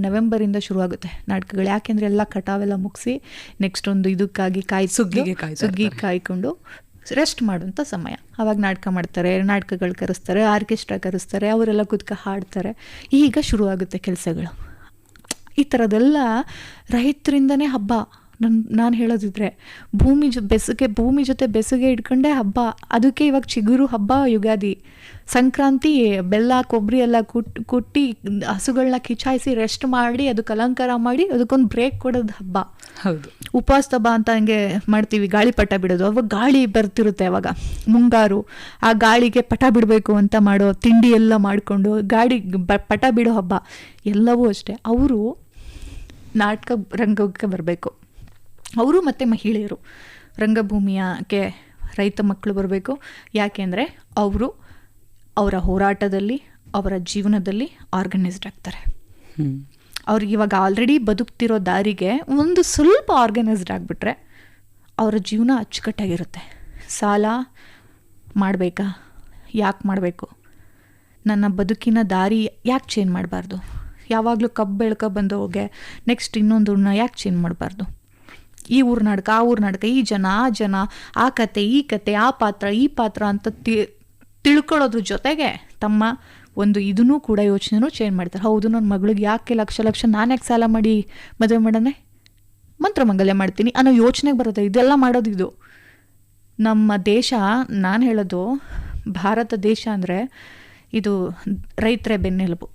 ನವೆಂಬರಿಂದ ಶುರುವಾಗುತ್ತೆ ನಾಟಕಗಳು. ಯಾಕೆಂದರೆ ಎಲ್ಲ ಕಟಾವೆಲ್ಲ ಮುಗಿಸಿ ನೆಕ್ಸ್ಟ್ ಒಂದು ಇದಕ್ಕಾಗಿ ಸುಗ್ಗಿ ಕಾಯ್ಕೊಂಡು ರೆಸ್ಟ್ ಮಾಡುವಂಥ ಸಮಯ. ಆವಾಗ ನಾಟಕ ಮಾಡ್ತಾರೆ, ನಾಟಕಗಳು ಕರೆಸ್ತಾರೆ, ಆರ್ಕೆಸ್ಟ್ರಾ ಕರೆಸ್ತಾರೆ, ಅವರೆಲ್ಲ ಕೂತ್ಕ ಹಾಡ್ತಾರೆ. ಈಗ ಶುರುವಾಗುತ್ತೆ ಕೆಲಸಗಳು. ಈ ಥರದ್ದೆಲ್ಲ ರೈತರಿಂದನೇ ಹಬ್ಬ. ನಾನು ಹೇಳೋದಿದ್ರೆ ಭೂಮಿ ಜೊತೆ ಬೆಸುಗೆ ಇಟ್ಕೊಂಡೆ ಹಬ್ಬ. ಅದಕ್ಕೆ ಇವಾಗ ಚಿಗುರು ಹಬ್ಬ ಯುಗಾದಿ. ಸಂಕ್ರಾಂತಿ ಬೆಲ್ಲ ಕೊಬ್ಬರಿ ಎಲ್ಲ ಕುಟ್ಟಿ ಹಸುಗಳನ್ನ ಕಿಚಾಯಿಸಿ ರೆಸ್ಟ್ ಮಾಡಿ ಅದಕ್ಕೆ ಅಲಂಕಾರ ಮಾಡಿ ಅದಕ್ಕೊಂದು ಬ್ರೇಕ್ ಕೊಡೋದು ಹಬ್ಬ. ಹೌದು, ಉಪವಾಸ ಹಬ್ಬ ಅಂತ ಹಂಗೆ ಮಾಡ್ತೀವಿ, ಗಾಳಿ ಪಟ ಬಿಡೋದು. ಅವಾಗ ಗಾಳಿ ಬರ್ತಿರುತ್ತೆ, ಅವಾಗ ಮುಂಗಾರು, ಆ ಗಾಳಿಗೆ ಪಟ ಬಿಡಬೇಕು ಅಂತ ಮಾಡೋ ತಿಂಡಿ ಎಲ್ಲ ಮಾಡಿಕೊಂಡು ಗಾಳಿ ಪಟ ಬಿಡೋ ಹಬ್ಬ. ಎಲ್ಲವೂ ಅಷ್ಟೇ. ಅವರು ನಾಟಕ ರಂಗಕ್ಕೆ ಬರಬೇಕು, ಅವರು ಮತ್ತು ಮಹಿಳೆಯರು ರಂಗಭೂಮಿಯಕ್ಕೆ ರೈತ ಮಕ್ಕಳು ಬರಬೇಕು. ಯಾಕೆಂದರೆ ಅವರು ಅವರ ಹೋರಾಟದಲ್ಲಿ, ಅವರ ಜೀವನದಲ್ಲಿ ಆರ್ಗನೈಸ್ಡ್ ಆಗ್ತಾರೆ. ಅವ್ರಿಗೆ ಇವಾಗ ಆಲ್ರೆಡಿ ಬದುಕ್ತಿರೋ ದಾರಿಗೆ ಒಂದು ಸ್ವಲ್ಪ ಆರ್ಗನೈಸ್ಡ್ ಆಗಿಬಿಟ್ರೆ ಅವರ ಜೀವನ ಅಚ್ಚುಕಟ್ಟಾಗಿರುತ್ತೆ. ಸಾಲ ಮಾಡಬೇಕಾ, ಯಾಕೆ ಮಾಡಬೇಕು, ನನ್ನ ಬದುಕಿನ ದಾರಿ ಯಾಕೆ ಚೇಂಜ್ ಮಾಡಬಾರ್ದು, ಯಾವಾಗಲೂ ಕಬ್ಬು ಬೆಳ್ಕೊ ಬಂದು ಹೋಗೆ ನೆಕ್ಸ್ಟ್ ಇನ್ನೊಂದನ್ನ ಯಾಕೆ ಚೇಂಜ್ ಮಾಡಬಾರ್ದು, ಈ ಊರ ನಾಟಕ ಆ ಊರ ನಾಟಕ, ಈ ಜನ ಆ ಜನ, ಆ ಕತೆ ಈ ಕತೆ, ಆ ಪಾತ್ರ ಈ ಪಾತ್ರ ಅಂತ ತಿಳ್ಕೊಳ್ಳೋದ್ರ ಜೊತೆಗೆ ತಮ್ಮ ಒಂದು ಇದನ್ನೂ ಕೂಡ ಯೋಚನೆನೂ ಚೇಂಜ್ ಮಾಡ್ತಾರೆ. ಹೌದು, ನನ್ನ ಮಗಳಿಗೆ ಯಾಕೆ ಲಕ್ಷ ನಾನು ಯಾಕೆ ಸಾಲ ಮಾಡಿ ಮದುವೆ ಮಾಡೋಣ, ಮಂತ್ರಮಂಗಲ್ಯ ಮಾಡ್ತೀನಿ ಅನ್ನೋ ಯೋಚನೆಗೆ ಬರುತ್ತೆ. ಇದೆಲ್ಲ ಮಾಡೋದು ಇದು ನಮ್ಮ ದೇಶ. ನಾನು ಹೇಳೋದು ಭಾರತ ದೇಶ ಅಂದರೆ ಇದು ರೈತರೇ ಬೆನ್ನೆಲುಬು,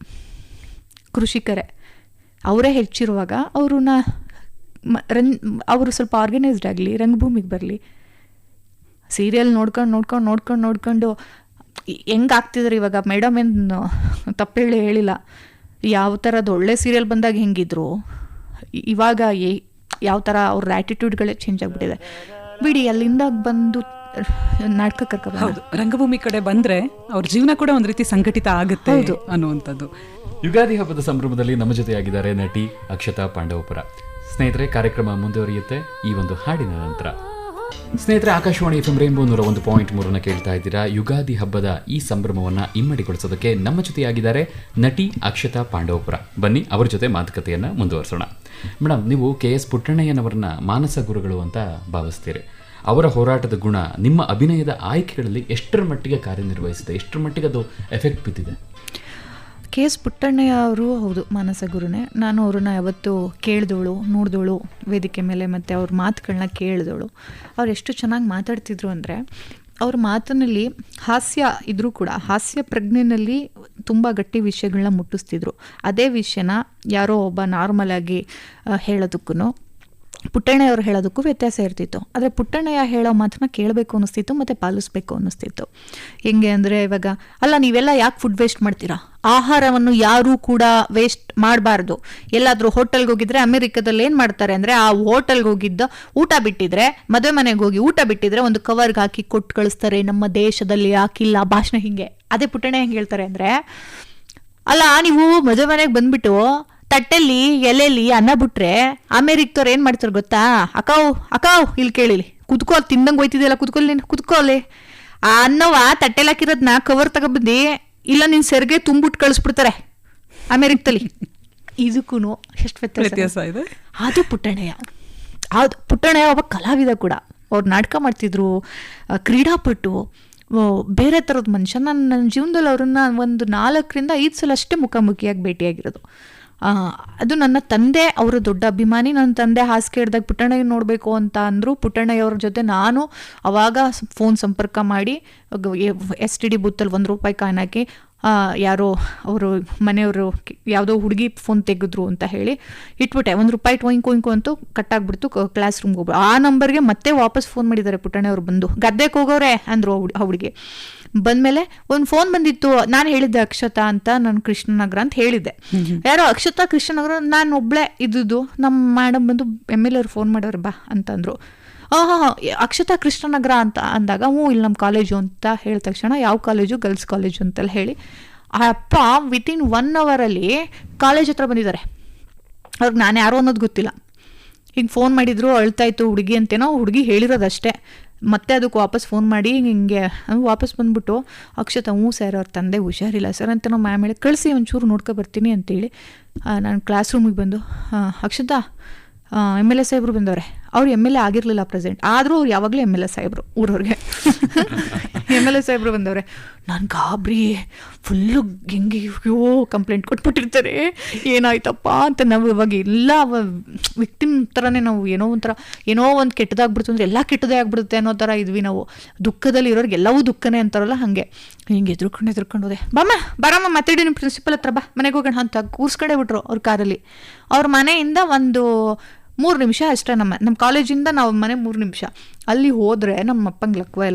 ಕೃಷಿಕರೇ. ಅವರೇ ಹೆಚ್ಚಿರುವಾಗ ಅವರು ಸ್ವಲ್ಪ ಆರ್ಗನೈಸ್ಡ್ ಆಗಲಿ, ರಂಗಭೂಮಿಗೆ ಬರಲಿ. ಸೀರಿಯಲ್ ನೋಡ್ಕೊಂಡು ಹೆಂಗೆ ಆಗ್ತಿದ್ದಾರೆ ಇವಾಗ. ಮೇಡಮ್ ಏನು ತಪ್ಪೇಳಿ ಹೇಳಿಲ್ಲ, ಯಾವ ಥರದ್ದು ಒಳ್ಳೆ ಸೀರಿಯಲ್ ಬಂದಾಗ ಹೆಂಗಿದ್ರು ಇವಾಗ ಯಾವ ಥರ ಅವ್ರ ಆ್ಯಟಿಟ್ಯೂಡ್ಗಳೇ ಚೇಂಜ್ ಆಗಿಬಿಟ್ಟಿದೆ. ಬಿಡಿ, ಅಲ್ಲಿಂದ ಬಂದು ನಾಟಕ ಕರ್ಕೊಂಡು ಹೌದು, ರಂಗಭೂಮಿ ಕಡೆ ಬಂದರೆ ಅವ್ರ ಜೀವನ ಕೂಡ ಒಂದು ರೀತಿ ಸಂಘಟಿತ ಆಗುತ್ತೆ ಅನ್ನುವಂಥದ್ದು. ಯುಗಾದಿ ಹಬ್ಬದ ಸಂಭ್ರಮದಲ್ಲಿ ನಮ್ಮ ಜೊತೆಯಾಗಿದ್ದಾರೆ ನಟಿ ಅಕ್ಷತಾ ಪಾಂಡವಪುರ. ಸ್ನೇಹಿತರೆ, ಕಾರ್ಯಕ್ರಮ ಮುಂದುವರಿಯುತ್ತೆ ಈ ಒಂದು ಹಾಡಿನ ನಂತರ. ಸ್ನೇಹಿತರೆ, ಆಕಾಶವಾಣಿ FM ರೇನ್ಬೋ 101.3 ಕೇಳ್ತಾ ಇದ್ದೀರಾ. ಯುಗಾದಿ ಹಬ್ಬದ ಈ ಸಂಭ್ರಮವನ್ನು ಇಮ್ಮಡಿಗೊಳಿಸೋದಕ್ಕೆ ನಮ್ಮ ಜೊತೆಯಾಗಿದ್ದಾರೆ ನಟಿ ಅಕ್ಷತಾ ಪಾಂಡವಪುರ. ಬನ್ನಿ ಅವರ ಜೊತೆ ಮಾತುಕತೆಯನ್ನು ಮುಂದುವರಿಸೋಣ. ಮೇಡಮ್, ನೀವು KS ಪುಟ್ಟಣ್ಣಯ್ಯನವರನ್ನ ಮಾನಸ ಗುರುಗಳು ಅಂತ ಭಾವಿಸ್ತೀರಿ. ಅವರ ಹೋರಾಟದ ಗುಣ ನಿಮ್ಮ ಅಭಿನಯದ ಆಯ್ಕೆಗಳಲ್ಲಿ ಎಷ್ಟರ ಮಟ್ಟಿಗೆ ಕಾರ್ಯನಿರ್ವಹಿಸಿದೆ, ಎಷ್ಟರ ಮಟ್ಟಿಗೆ ಅದು ಎಫೆಕ್ಟ್ ಬಿದ್ದಿದೆ? ಕೆ ಎಸ್ ಪುಟ್ಟಣ್ಣಯ್ಯ ಅವರು ಹೌದು ಮಾನಸ ಗುರುನೇ. ನಾನು ಅವ್ರನ್ನ ಯಾವತ್ತು ಕೇಳಿದವಳು, ನೋಡಿದವಳು ವೇದಿಕೆ ಮೇಲೆ, ಮತ್ತು ಅವ್ರ ಮಾತುಗಳನ್ನ ಕೇಳಿದವಳು. ಅವ್ರು ಎಷ್ಟು ಚೆನ್ನಾಗಿ ಮಾತಾಡ್ತಿದ್ರು ಅಂದರೆ, ಅವ್ರ ಮಾತಿನಲ್ಲಿ ಹಾಸ್ಯ ಇದ್ರೂ ಕೂಡ ಹಾಸ್ಯ ಪ್ರಜ್ಞೆಯಲ್ಲಿ ತುಂಬ ಗಟ್ಟಿ ವಿಷಯಗಳನ್ನ ಮುಟ್ಟಿಸ್ತಿದ್ರು. ಅದೇ ವಿಷಯನ ಯಾರೋ ಒಬ್ಬ ನಾರ್ಮಲ್ ಆಗಿ ಹೇಳೋದಕ್ಕೂ ಪುಟ್ಟಣ್ಣಯ್ಯವ್ರು ಹೇಳೋದಕ್ಕೂ ವ್ಯತ್ಯಾಸ ಇರ್ತಿತ್ತು. ಆದರೆ ಪುಟ್ಟಣ್ಣಯ್ಯ ಹೇಳೋ ಮಾತನ್ನ ಕೇಳಬೇಕು ಅನ್ನಿಸ್ತಿತ್ತು ಮತ್ತು ಪಾಲಿಸ್ಬೇಕು ಅನ್ನಿಸ್ತಿತ್ತು. ಹೆಂಗೆ ಅಂದರೆ, ಇವಾಗ ಅಲ್ಲ ನೀವೆಲ್ಲ ಯಾಕೆ ಫುಡ್ ವೇಸ್ಟ್ ಮಾಡ್ತೀರಾ, ಆಹಾರವನ್ನು ಯಾರೂ ಕೂಡ ವೇಸ್ಟ್ ಮಾಡಬಾರ್ದು. ಎಲ್ಲಾದರೂ ಹೋಟೆಲ್ಗೆ ಹೋಗಿದ್ರೆ ಅಮೆರಿಕದಲ್ಲಿ ಏನು ಮಾಡ್ತಾರೆ ಅಂದರೆ, ಆ ಹೋಟೆಲ್ಗೆ ಹೋಗಿದ್ದ ಊಟ ಬಿಟ್ಟಿದ್ರೆ, ಮದುವೆ ಮನೆಗೆ ಹೋಗಿ ಊಟ ಬಿಟ್ಟಿದ್ರೆ ಒಂದು ಕವರ್ಗೆ ಹಾಕಿ ಕೊಟ್ಟು ಕಳಿಸ್ತಾರೆ. ನಮ್ಮ ದೇಶದಲ್ಲಿ ಹಾಕಿಲ್ಲ ಭಾಷಣ. ಹಿಂಗೆ ಅದೇ ಪುಟ್ಟಣ್ಣ ಹೆಂಗೆ ಹೇಳ್ತಾರೆ ಅಂದರೆ, ಅಲ್ಲ ನೀವು ಮದುವೆ ಮನೆಗೆ ಬಂದ್ಬಿಟ್ಟು ತಟ್ಟೆಲ್ಲಿ ಎಲೆಯಲ್ಲಿ ಅನ್ನ ಬಿಟ್ರೆ ಅಮೇರಿಕದವ್ರು ಏನು ಮಾಡ್ತಾರೆ ಗೊತ್ತಾ, ಅಕಾವ್ ಇಲ್ಲಿ ಕೇಳಿಲಿ, ಕುತ್ಕೋ, ತಿಂದಂಗೆ ಹೋಯ್ತಿದೆಯಲ್ಲ, ಕುತ್ಕೋಲಿ, ಆ ಅನ್ನವ ತಟ್ಟೆಲಿ ಹಾಕಿರೋದನ್ನ ಕವರ್ ತಗೊಬಂದು ಇಲ್ಲ ನಿನ್ನ ಸೆರ್ಗೆ ತುಂಬಿಟ್ಟು ಕಳಿಸ್ಬಿಡ್ತಾರೆ ಅಮೇರಿಕದಲ್ಲಿ. ಇದಕ್ಕೂ ಎಷ್ಟು ವ್ಯತ್ಯಾಸ ಇದೆ. ಅದು ಪುಟ್ಟಣ್ಣಯ್ಯ. ಅದು ಪುಟ್ಟಣ್ಣಯ್ಯ ಒಬ್ಬ ಕಲಾವಿದ ಕೂಡ. ಅವ್ರು ನಾಟಕ ಮಾಡ್ತಿದ್ರು, ಕ್ರೀಡಾಪಟು, ಬೇರೆ ಥರದ ಮನುಷ್ಯ. ನನ್ನ ಜೀವನದಲ್ಲಿ ಅವ್ರನ್ನ ಒಂದು 4-5 ಸಲ ಅಷ್ಟೇ ಮುಖಾಮುಖಿಯಾಗಿ ಭೇಟಿಯಾಗಿರೋದು. ಅದು ನನ್ನ ತಂದೆ ಅವರ ದೊಡ್ಡ ಅಭಿಮಾನಿ. ನನ್ನ ತಂದೆ ಹಾಸಿಗೆ ಹಿಡ್ದಾಗ ಪುಟ್ಟಣ್ಣಯ್ಯ ನೋಡಬೇಕು ಅಂತ ಅಂದರು. ಪುಟ್ಟಣ್ಣಯ್ಯವ್ರ ಜೊತೆ ನಾನು ಅವಾಗ ಫೋನ್ ಸಂಪರ್ಕ ಮಾಡಿ STD ಬೂತಲ್ಲಿ ₹1 ಕಾಯಿನ್ ಹಾಕಿ, ಯಾರೋ ಅವರು ಮನೆಯವರು ಯಾವುದೋ ಹುಡುಗಿ ಫೋನ್ ತೆಗೆದ್ರು ಅಂತ ಹೇಳಿ ಇಟ್ಬಿಟ್ಟೆ. ₹1 ಟೊಯಿಂಕು ಅಂತೂ ಕಟ್ಟಾಗ್ಬಿಡ್ತು. ಕ್ಲಾಸ್ ರೂಮ್ಗೆ ಹೋಗ್ಬಿಟ್ಟು ಆ ನಂಬರ್ಗೆ ಮತ್ತೆ ವಾಪಸ್ ಫೋನ್ ಮಾಡಿದ್ದಾರೆ ಪುಟ್ಟಣ್ಣವ್ರು. ಬಂದು ಗದ್ದೆಗೆ ಹೋಗೋರೆ ಅಂದರು ಆ ಹುಡುಗಿ. ಬಂದಮೇಲೆ ಒಂದು ಫೋನ್ ಬಂದಿತ್ತು. ನಾನು ಹೇಳಿದ್ದೆ ಅಕ್ಷತಾ ಅಂತ, ನಾನು ಕೃಷ್ಣನಗರ ಅಂತ ಹೇಳಿದ್ದೆ. ಯಾರೋ ಅಕ್ಷತಾ ಕೃಷ್ಣನಗರ, ನಾನು ಒಬ್ಳೆ ಇದ್ದುದು. ನಮ್ಮ ಮೇಡಮ್ ಬಂದು MLA ಅವ್ರು ಫೋನ್ ಮಾಡೋರು ಬಾ ಅಂತಂದರು. ಹಾಂ ಅಕ್ಷತಾ ಕೃಷ್ಣನಗರ ಅಂತ ಅಂದಾಗ, ಇಲ್ಲಿ ನಮ್ಮ ಕಾಲೇಜು ಅಂತ ಹೇಳಿದ ತಕ್ಷಣ, ಯಾವ ಕಾಲೇಜು, ಗರ್ಲ್ಸ್ ಕಾಲೇಜು ಅಂತೆಲ್ಲ ಹೇಳಿ, ಆ ಅಪ್ಪ ವಿತಿನ್ 1 ಅವರಲ್ಲಿ ಕಾಲೇಜ್ ಹತ್ರ ಬಂದಿದ್ದಾರೆ. ಅವ್ರಿಗೆ ನಾನು ಯಾರೋ ಅನ್ನೋದು ಗೊತ್ತಿಲ್ಲ. ಹಿಂಗೆ ಫೋನ್ ಮಾಡಿದ್ರು, ಅಳ್ತಾಯಿತ್ತು ಹುಡುಗಿ ಅಂತೇನೋ, ಹುಡುಗಿ ಹೇಳಿರೋದಷ್ಟೇ. ಮತ್ತೆ ಅದಕ್ಕೆ ವಾಪಸ್ ಫೋನ್ ಮಾಡಿ ಹಿಂಗೆ ವಾಪಸ್ ಬಂದ್ಬಿಟ್ಟು, ಅಕ್ಷತಾ ಸರ್ ಅವ್ರ ತಂದೆ ಹುಷಾರಿಲ್ಲ ಸರ್ ಅಂತ ನಾವು ಮ್ಯಾಮ್ ಹೇಳಿ ಕಳಿಸಿ, ಒಂಚೂರು ನೋಡ್ಕೊ ಬರ್ತೀನಿ ಅಂತೇಳಿ ನಾನು ಕ್ಲಾಸ್ ರೂಮಿಗೆ ಬಂದು, ಅಕ್ಷತಾ MLA ಸಾಹೇಬ್ರು ಬಂದವ್ರೆ. ಅವ್ರು MLA ಆಗಿರಲಿಲ್ಲ ಪ್ರೆಸೆಂಟ್, ಆದರೂ ಅವ್ರು ಯಾವಾಗಲೂ MLA ಸಾಹೇಬ್ರು ಊರವ್ರಿಗೆ. MLA ಸಾಹೇಬ್ರು ಬಂದವ್ರೆ. ನಾನು ಗಾಬರಿ ಫುಲ್ಲು ಹೆಂಗೆ ಕಂಪ್ಲೇಂಟ್ ಕೊಟ್ಬಿಟ್ಟಿರ್ತಾರೆ, ಏನಾಯ್ತಪ್ಪ ಅಂತ. ನಾವು ಇವಾಗ ಎಲ್ಲ ವಿಕ್ಟಿಮ್ ಥರನೇ ನಾವು ಏನೋ ಒಂದು ಕೆಟ್ಟದಾಗ್ಬಿಡ್ತು ಅಂದರೆ ಎಲ್ಲ ಕೆಟ್ಟದೇ ಆಗ್ಬಿಡುತ್ತೆ ಅನ್ನೋ ಥರ ಇದ್ವಿ ನಾವು. ದುಃಖದಲ್ಲಿ ಇರೋರಿಗೆ ಎಲ್ಲವೂ ದುಃಖನೇ ಅಂತಾರಲ್ಲ, ಹಾಗೆ ಹಿಂಗೆ ಎದ್ರುಕೊಂಡು ಹೋದೆ. ಬರಮ್ಮ ಮಾತಾಡಿ ನಿಮ್ಮ ಪ್ರಿನ್ಸಿಪಲ್ ಹತ್ರ, ಬಾ ಮನೆಗೆ ಹೋಗೋಣ ಅಂತ ಕೂರ್ಸ್ಕಡೆ ಬಿಟ್ರು ಅವ್ರ ಕಾರಲ್ಲಿ. ಅವ್ರ ಮನೆಯಿಂದ ಒಂದು 3 ನಿಮಿಷ ಅಷ್ಟೇ. ನಮ್ಮ ಕಾಲೇಜಿಂದ ನಾವು ಮನೆ 3 ನಿಮಿಷ. ಅಲ್ಲಿ ಹೋದರೆ ನಮ್ಮ ಅಪ್ಪಂಗೆ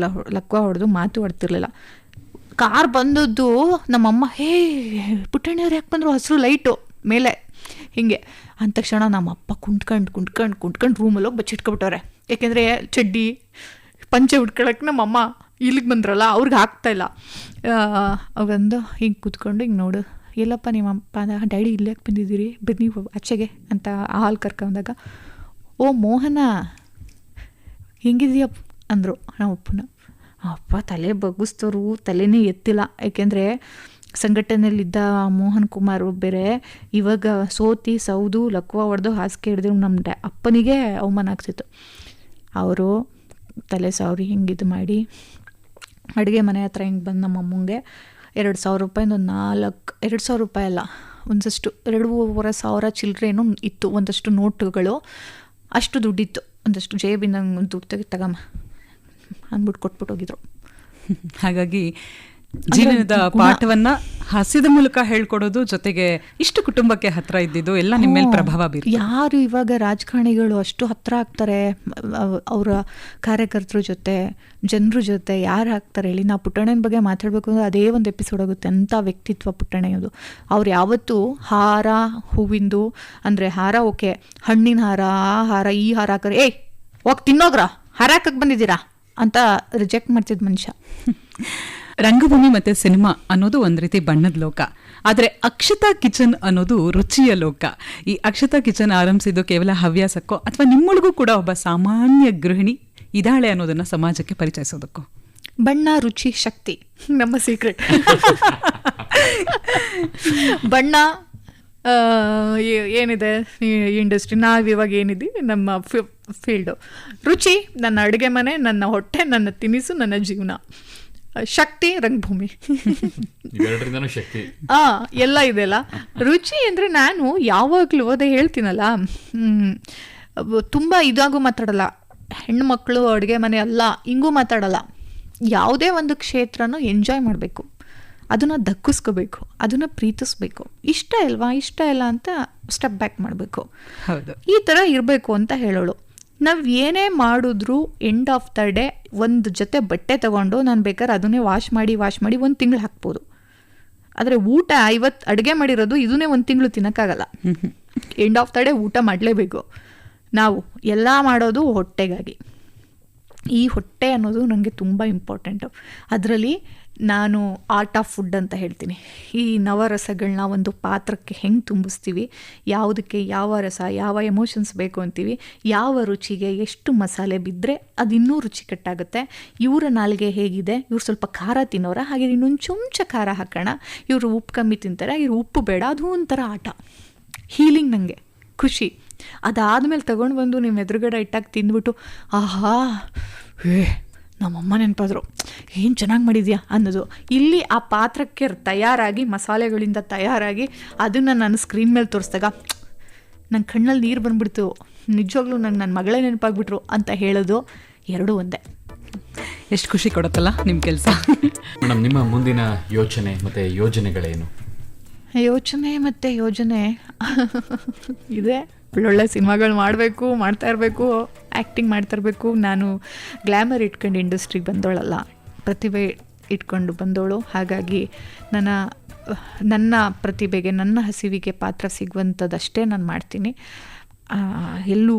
ಲಕ್ವ ಹೊಡೆದು ಮಾತು ಆಡ್ತಿರ್ಲಿಲ್ಲ. ಕಾರ್ ಬಂದದ್ದು ನಮ್ಮಮ್ಮ, ಪುಟ್ಟಣ್ಣವ್ರು ಯಾಕೆ ಬಂದರು, ಹಸಿರು ಲೈಟು ಮೇಲೆ ಹಿಂಗೆ ಅಂದ ತಕ್ಷಣ ನಮ್ಮ ಅಪ್ಪ ಕುಂಟ್ಕೊಂಡು ರೂಮಲ್ಲಿ ಹೋಗಿ ಬಚ್ಚಿಟ್ಕೊಬಿಟ್ಟವ್ರೆ. ಯಾಕೆಂದರೆ ಚಡ್ಡಿ ಪಂಚೆ ಉಟ್ಕೊಳಕ್ಕೆ ನಮ್ಮಮ್ಮ ಇಲ್ಲಿಗೆ ಬಂದ್ರಲ್ಲ, ಅವ್ರಿಗೆ ಆಗ್ತಾಯಿಲ್ಲ. ಅವಂದು ಹಿಂಗೆ ಕೂತ್ಕೊಂಡು ಹಿಂಗೆ ನೋಡು, ಎಲ್ಲಪ್ಪ ನಿಮ್ಮ ಅಪ್ಪ ಡ್ಯಾಡಿ ಇಲ್ಲೇ ಯಾಕೆ ಬಂದಿದ್ದೀರಿ, ಬನ್ನಿ ಆಚೆಗೆ ಅಂತ ಹಾಲು ಕರ್ಕೊಂಡಾಗ, ಓ ಮೋಹನ ಹೆಂಗಿದೆಯಪ್ಪ ಅಂದರು ನಮ್ಮ ಅಪ್ಪನ. ಅಪ್ಪ ತಲೆ ಬಗ್ಗಿಸ್ತವ್ರು, ತಲೆನೇ ಎತ್ತಿಲ್ಲ. ಯಾಕೆಂದರೆ ಸಂಘಟನೆಯಲ್ಲಿದ್ದ ಮೋಹನ್ ಕುಮಾರ್ ಬೇರೆ ಇವಾಗ ಸೌದು ಲಕ್ವ ಹೊಡೆದು ಹಾಸಿಗೆ ಹಿಡಿದ್ರು ನಮ್ಮ ಅಪ್ಪನಿಗೆ ಅವಮಾನ ಆಗ್ತಿತ್ತು. ಅವರು ತಲೆ ಸಾವ್ರಿ ಹಿಂಗಿದು ಮಾಡಿ ಅಡುಗೆ ಮನೆ ಹತ್ರ ಹಿಂಗೆ ಬಂದು ನಮ್ಮ ಅಮ್ಮಂಗೆ ₹2,000 ₹2,000 ಅಲ್ಲ, ಒಂದಷ್ಟು 2,500 ಚಿಲ್ಲರೇನೂ ಇತ್ತು. ಒಂದಷ್ಟು ನೋಟುಗಳು, ಅಷ್ಟು ದುಡ್ಡಿತ್ತು. ಒಂದಷ್ಟು ಜೇಬಿಂದ ದುಡ್ಡು ತಗಮ್ಮ ಅಂದ್ಬಿಟ್ಟು ಕೊಟ್ಬಿಟ್ಟು ಹೋಗಿದ್ರು. ಹಾಗಾಗಿ ಜೀವನದ ಪಾಠವನ್ನ ಹಾಸ್ಯದ ಮೂಲಕ ಹೇಳ್ಕೊಡೋದು, ಜೊತೆಗೆ ಇಷ್ಟು ಕುಟುಂಬಕ್ಕೆ ಹತ್ರ ಇದ್ದಿದ್ದು ಎಲ್ಲ ನಿಮ್ಮ ಮೇಲೆ ಪ್ರಭಾವ ಬೀರಿ. ಯಾರು ಇವಾಗ ರಾಜಕಾರಣಿಗಳು ಅಷ್ಟು ಹತ್ರ ಆಗ್ತಾರೆ ಅವರ ಕಾರ್ಯಕರ್ತರ ಜೊತೆ, ಜನರ ಜೊತೆ ಯಾರು ಆಗ್ತಾರೆ ಹೇಳಿ? ನಾವು ಪುಟ್ಟಣ್ಣನ ಬಗ್ಗೆ ಮಾತಾಡಬೇಕು ಅಂದರೆ ಅದೇ ಒಂದು ಎಪಿಸೋಡ್ ಆಗುತ್ತೆ. ಅಂಥ ವ್ಯಕ್ತಿತ್ವ ಪುಟ್ಟಣ್ಣಯ್ಯದು. ಅವ್ರು ಯಾವತ್ತೂ ಹಾರ ಹೂವಿಂದು ಅಂದರೆ ಹಾರ ಓಕೆ, ಹಣ್ಣಿನ ಹಾರ, ಆ ಹಾರ ಈ ಹಾರ ಹಾಕರೆ ಹೋಗಿ ತಿನ್ನೋಗ್ರ, ಹಾರ ಹಾಕಕ್ಕೆ ಬಂದಿದ್ದೀರಾ ಅಂತ ರಿಜೆಕ್ಟ್ ಮಾಡ್ತಿದ್ದ ಮನುಷ್ಯ. ರಂಗಭೂಮಿ ಮತ್ತೆ ಸಿನಿಮಾ ಅನ್ನೋದು ಒಂದ್ ರೀತಿ ಬಣ್ಣದ ಲೋಕ, ಆದ್ರೆ ಅಕ್ಷತಾ ಕಿಚನ್ ಅನ್ನೋದು ರುಚಿಯ ಲೋಕ. ಈ ಅಕ್ಷತಾ ಕಿಚನ್ ಆರಂಭಿಸಿದ್ದು ಕೇವಲ ಹವ್ಯಾಸಕ್ಕೋ ಅಥವಾ ನಿಮ್ಮೊಳಗೂ ಕೂಡ ಒಬ್ಬ ಸಾಮಾನ್ಯ ಗೃಹಿಣಿ ಇದಾಳೆ ಅನ್ನೋದನ್ನ ಸಮಾಜಕ್ಕೆ ಪರಿಚಯಿಸೋದಕ್ಕೋ? ಬಣ್ಣ, ರುಚಿ, ಶಕ್ತಿ ನಮ್ಮ ಸೀಕ್ರೆಟ್. ಬಣ್ಣ ಏನಿದೆ ಇಂಡಸ್ಟ್ರಿ, ನಾವಿವಾಗ ಏನಿದ್ದೀವಿ ನಮ್ಮ ಫೀಲ್ಡು. ರುಚಿ ನನ್ನ ಅಡುಗೆ ಮನೆ, ನನ್ನ ಹೊಟ್ಟೆ, ನನ್ನ ತಿನಿಸು, ನನ್ನ ಜೀವನ. ಶಕ್ತಿ ರಂಗಭೂಮಿ. ಇವೆರಡರಿಂದನೂ ಶಕ್ತಿ ಎಲ್ಲ ಇದೆಲ್ಲ. ರುಚಿ ಅಂದರೆ ನಾನು ಯಾವಾಗಲೂ ಅದೇ ಹೇಳ್ತೀನಲ್ಲ, ತುಂಬ ಇದಾಗೂ ಮಾತಾಡಲ್ಲ, ಹೆಣ್ಮಕ್ಳು ಅಡುಗೆ ಮನೆ ಅಲ್ಲ ಹಿಂಗೂ ಮಾತಾಡಲ್ಲ. ಯಾವುದೇ ಒಂದು ಕ್ಷೇತ್ರನೂ ಎಂಜಾಯ್ ಮಾಡಬೇಕು, ಅದನ್ನು ದಕ್ಕಿಸ್ಕೋಬೇಕು, ಅದನ್ನು ಪ್ರೀತಿಸ್ಬೇಕು. ಇಷ್ಟ ಇಲ್ವಾ, ಇಷ್ಟ ಇಲ್ಲ ಅಂತ ಸ್ಟೆಪ್ ಬ್ಯಾಕ್ ಮಾಡಬೇಕು. ಹೌದು, ಈ ಥರ ಇರಬೇಕು ಅಂತ ಹೇಳೋಳು. ನಾವು ಏನೇ ಮಾಡಿದ್ರೂ ಎಂಡ್ ಆಫ್ ದ ಡೇ ಒಂದು ಜೊತೆ ಬಟ್ಟೆ ತೊಗೊಂಡು ನಾನು ಬೇಕಾದ್ರೆ ಅದನ್ನೇ ವಾಶ್ ಮಾಡಿ 1 ತಿಂಗಳು ಹಾಕ್ಬೋದು. ಆದರೆ ಊಟ ಇವತ್ತು ಅಡುಗೆ ಮಾಡಿರೋದು ಇದನ್ನೇ 1 ತಿಂಗಳು ತಿನ್ನೋಕ್ಕಾಗಲ್ಲ. ಎಂಡ್ ಆಫ್ ದ ಡೇ ಊಟ ಮಾಡಲೇಬೇಕು. ನಾವು ಎಲ್ಲ ಮಾಡೋದು ಹೊಟ್ಟೆಗಾಗಿ. ಈ ಹೊಟ್ಟೆ ಅನ್ನೋದು ನನಗೆ ತುಂಬ ಇಂಪಾರ್ಟೆಂಟು. ಅದರಲ್ಲಿ ನಾನು ಆರ್ಟ್ ಆಫ್ ಫುಡ್ ಅಂತ ಹೇಳ್ತೀನಿ. ಈ ನವರಸಗಳನ್ನ ಒಂದು ಪಾತ್ರಕ್ಕೆ ಹೆಂಗೆ ತುಂಬಿಸ್ತೀವಿ, ಯಾವುದಕ್ಕೆ ಯಾವ ರಸ, ಯಾವ ಎಮೋಷನ್ಸ್ ಬೇಕು ಅಂತೀವಿ, ಯಾವ ರುಚಿಗೆ ಎಷ್ಟು ಮಸಾಲೆ ಬಿದ್ದರೆ ಅದು ಇನ್ನೂ ರುಚಿಕಟ್ಟಾಗುತ್ತೆ, ಇವರ ನಾಲಿಗೆ ಹೇಗಿದೆ, ಇವ್ರು ಸ್ವಲ್ಪ ಖಾರ ತಿನ್ನೋರ, ಹಾಗೆ ಇನ್ನೊಂದು ಚಮಚ ಖಾರ ಹಾಕೋಣ, ಇವರು ಉಪ್ಪು ಕಮ್ಮಿ ತಿಂತಾರೆ, ಇವ್ರು ಉಪ್ಪು ಬೇಡ, ಅದು ಒಂಥರ ಆಟ, ಹೀಲಿಂಗ್, ನನಗೆ ಖುಷಿ. ಅದಾದಮೇಲೆ ತೊಗೊಂಡು ಬಂದು ನಿಮ್ಮ ಎದುರುಗಡೆ ಇಟ್ಟಾಗ ತಿಂದ್ಬಿಟ್ಟು ಆಹಾ ನಮ್ಮಮ್ಮ ನೆನಪಾದ್ರು, ಏನು ಚೆನ್ನಾಗಿ ಮಾಡಿದ್ಯಾ ಅನ್ನೋದು. ಇಲ್ಲಿ ಆ ಪಾತ್ರಕ್ಕೆ ತಯಾರಾಗಿ, ಮಸಾಲೆಗಳಿಂದ ತಯಾರಾಗಿ ಅದನ್ನು ನಾನು ಸ್ಕ್ರೀನ್ ಮೇಲೆ ತೋರಿಸಿದಾಗ ನನ್ನ ಕಣ್ಣಲ್ಲಿ ನೀರು ಬಂದುಬಿಡ್ತು, ನಿಜವಾಗ್ಲೂ ನಂಗೆ ನನ್ನ ಮಗಳೇ ನೆನಪಾಗ್ಬಿಟ್ರು ಅಂತ ಹೇಳೋದು ಎರಡೂ ಒಂದೇ. ಎಷ್ಟು ಖುಷಿ ಕೊಡುತ್ತಲ್ಲ ನಿಮ್ಮ ಕೆಲಸ. ಮೇಡಮ್, ನಿಮ್ಮ ಮುಂದಿನ ಯೋಚನೆ ಮತ್ತು ಯೋಜನೆಗಳೇನು? ಯೋಚನೆ ಮತ್ತು ಯೋಜನೆ ಇದೆ. ಒಳ್ಳೊಳ್ಳೆ ಸಿನಿಮಾಗಳು ಮಾಡಬೇಕು, ಮಾಡ್ತಾ ಇರಬೇಕು, ಆ್ಯಕ್ಟಿಂಗ್ ಮಾಡ್ತಾ ಇರಬೇಕು. ನಾನು ಗ್ಲ್ಯಾಮರ್ ಇಟ್ಕೊಂಡು ಇಂಡಸ್ಟ್ರಿಗೆ ಬಂದೋಳಲ್ಲ, ಪ್ರತಿಭೆ ಇಟ್ಕೊಂಡು ಬಂದೋಳು. ಹಾಗಾಗಿ ನನ್ನ ಪ್ರತಿಭೆಗೆ, ನನ್ನ ಹಸಿವಿಗೆ ಪಾತ್ರ ಸಿಗುವಂಥದ್ದಷ್ಟೇ ನಾನು ಮಾಡ್ತೀನಿ. ಎಲ್ಲೂ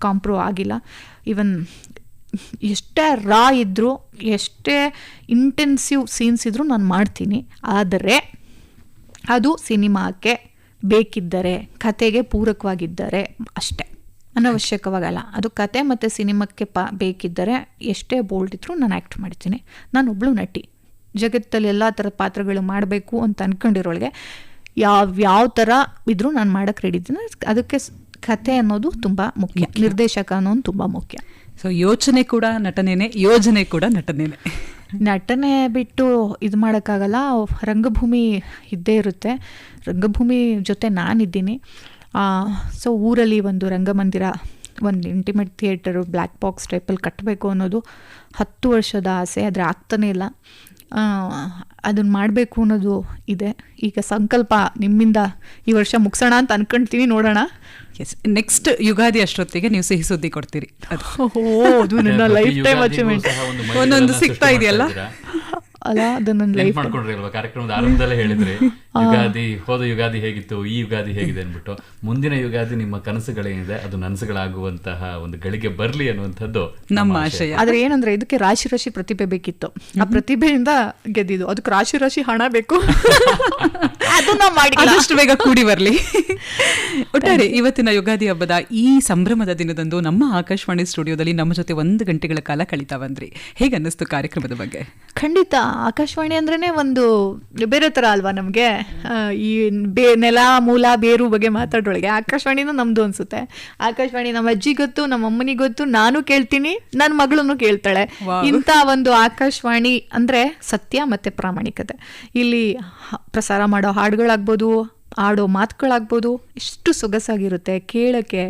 ಕಾಂಪ್ರೂವ್ ಆಗಿಲ್ಲ. ಈವನ್ ಎಷ್ಟೇ ರಾ ಇದ್ದರೂ, ಎಷ್ಟೇ ಇಂಟೆನ್ಸಿವ್ ಸೀನ್ಸ್ ಇದ್ದರೂ ನಾನು ಮಾಡ್ತೀನಿ. ಆದರೆ ಅದು ಸಿನಿಮಾಕ್ಕೆ ಬೇಕಿದ್ದರೆ, ಕತೆಗೆ ಪೂರಕವಾಗಿದ್ದರೆ ಅಷ್ಟೇ, ಅನವಶ್ಯಕವಾಗಲ್ಲ. ಅದು ಕತೆ ಮತ್ತು ಸಿನಿಮಾಕ್ಕೆ ಬೇಕಿದ್ದರೆ ಎಷ್ಟೇ ಬೋಲ್ಡ್ ಇದ್ದರೂ ನಾನು ಆ್ಯಕ್ಟ್ ಮಾಡ್ತೀನಿ. ನಾನೊಬ್ಬಳು ನಟಿ, ಜಗತ್ತಲ್ಲಿ ಎಲ್ಲ ಥರದ ಪಾತ್ರಗಳು ಮಾಡಬೇಕು ಅಂತ ಅಂದ್ಕೊಂಡಿರೋಳಿಗೆ ಯಾವ ಥರ ಇದ್ದರೂ ನಾನು ಮಾಡೋಕ್ಕೆ ರೆಡಿ ಇದ್ದೀನಿ. ಅದಕ್ಕೆ ಕತೆ ಅನ್ನೋದು ತುಂಬ ಮುಖ್ಯ, ನಿರ್ದೇಶಕ ಅನ್ನೋದು ತುಂಬ ಮುಖ್ಯ. ಸೊ ಯೋಚನೆ ಕೂಡ ನಟನೇನೆ, ಯೋಜನೆ ಕೂಡ ನಟನೇನೆ. ನಟನೆ ಬಿಟ್ಟು ಇದು ಮಾಡೋಕ್ಕಾಗಲ್ಲ. ರಂಗಭೂಮಿ ಇದ್ದೇ ಇರುತ್ತೆ. ರಂಗಭೂಮಿ ಜೊತೆ ನಾನಿದ್ದೀನಿ. ಸೊ ಊರಲ್ಲಿ ಒಂದು ರಂಗಮಂದಿರ, ಒಂದು ಇಂಟಿಮೇಟ್ ಥಿಯೇಟರು, ಬ್ಲ್ಯಾಕ್ ಬಾಕ್ಸ್ ಟೈಪಲ್ಲಿ ಕಟ್ಟಬೇಕು ಅನ್ನೋದು 10 ವರ್ಷದ ಆಸೆ. ಆದರೆ ಆಗ್ತಾನೇ ಇಲ್ಲ. ಅದನ್ನು ಮಾಡಬೇಕು ಅನ್ನೋದು ಇದೆ. ಈಗ ಸಂಕಲ್ಪ ನಿಮ್ಮಿಂದ ಈ ವರ್ಷ ಮುಗಿಸೋಣ ಅಂತ ಅನ್ಕೊಳ್ತೀವಿ, ನೋಡೋಣ. ಎಸ್, ನೆಕ್ಸ್ಟ್ ಯುಗಾದಿ ಅಷ್ಟೊತ್ತಿಗೆ ನೀವು ಸಿಹಿ ಸುದ್ದಿ ಕೊಡ್ತೀರಿ. ಅದು ನನ್ನ ಲೈಫ್ ಟೈಮ್ ಅಚೀವ್ಮೆಂಟ್. ಒಂದೊಂದು ಸಿಗ್ತಾ ಇದೆಯಲ್ಲ ಅಲ್ಲ, ಅದು ನನ್ನ ಲೈಫ್ ಮಾಡ್ಕೊಂಡ್ರಿ ಅಲ್ವಾ? ಕಾರ್ಯಕ್ರಮದ ಆರಂಭದಲ್ಲೇ ಹೇಳಿದ್ರಿ ಯುಗಾದಿ, ಹೋದ ಯುಗಾದಿ ಹೇಗಿತ್ತು, ಈ ಯುಗಾದಿ ಹೇಗಿದೆ ಅನ್ಬಿಟ್ಟು. ಮುಂದಿನ ಯುಗಾದಿ ನಿಮ್ಮ ಕನಸುಗಳೇನಿದೆ ಅದು ನನಸುಗಳಾಗುವಂತಹ ಒಂದು ಗಳಿಗೆ ಬರ್ಲಿ ಅನ್ನುವಂಥದ್ದು ನಮ್ಮ ಆಶಯ. ಆದ್ರೆ ಏನಂದ್ರೆ ಇದಕ್ಕೆ ರಾಶಿ ಪ್ರತಿಭೆ ಬೇಕಿತ್ತು. ಆ ಪ್ರತಿಭೆಯಿಂದ ಗೆದ್ದಿದ್ದು. ಅದಕ್ಕೆ ರಾಶಿ ಹಣ ಬೇಕು. ಅದನ್ನ ಮಾಡಿ ಆದಷ್ಟು ಬೇಗ ಕೂಡಿ ಬರಲಿ. ಒಟ್ಟಾರೆ ಇವತ್ತಿನ ಯುಗಾದಿ ಹಬ್ಬದ ಈ ಸಂಭ್ರಮದ ದಿನದಂದು ನಮ್ಮ ಆಕಾಶವಾಣಿ ಸ್ಟುಡಿಯೋದಲ್ಲಿ ನಮ್ಮ ಜೊತೆ 1 ಗಂಟೆಗಳ ಕಾಲ ಕಳೀತಾ ಬಂದ್ರಿ. ಹೇಗೆ ಅನ್ನಿಸ್ತು ಕಾರ್ಯಕ್ರಮದ ಬಗ್ಗೆ? ಖಂಡಿತ. ಆಕಾಶವಾಣಿ ಅಂದ್ರೇನೆ ಒಂದು ಬೇರೆ ತರ ಅಲ್ವಾ ನಮ್ಗೆ. ಈ ನೆಲ ಮೂಲ ಬೇರು ಬಗ್ಗೆ ಮಾತಾಡೋಳಿಗೆ ಆಕಾಶವಾಣಿನೂ ನಮ್ದು ಅನ್ಸುತ್ತೆ. ಆಕಾಶವಾಣಿ ನಮ್ಮ ಅಜ್ಜಿ ಗೊತ್ತು, ನಮ್ಮ ಅಮ್ಮನಿಗೆ ಗೊತ್ತು, ನಾನು ಕೇಳ್ತೀನಿ, ನನ್ನ ಮಗಳನ್ನು ಕೇಳ್ತಾಳೆ. ಇಂಥ ಒಂದು ಆಕಾಶವಾಣಿ ಅಂದ್ರೆ ಸತ್ಯ ಮತ್ತೆ ಪ್ರಾಮಾಣಿಕತೆ. ಇಲ್ಲಿ ಪ್ರಸಾರ ಮಾಡೋ ಹಾಡುಗಳಾಗ್ಬೋದು, ಆಡೋ ಮಾತುಗಳಾಗ್ಬೋದು, ಎಷ್ಟು ಸೊಗಸಾಗಿರುತ್ತೆ ಕೇಳೋಕ್ಕೆ,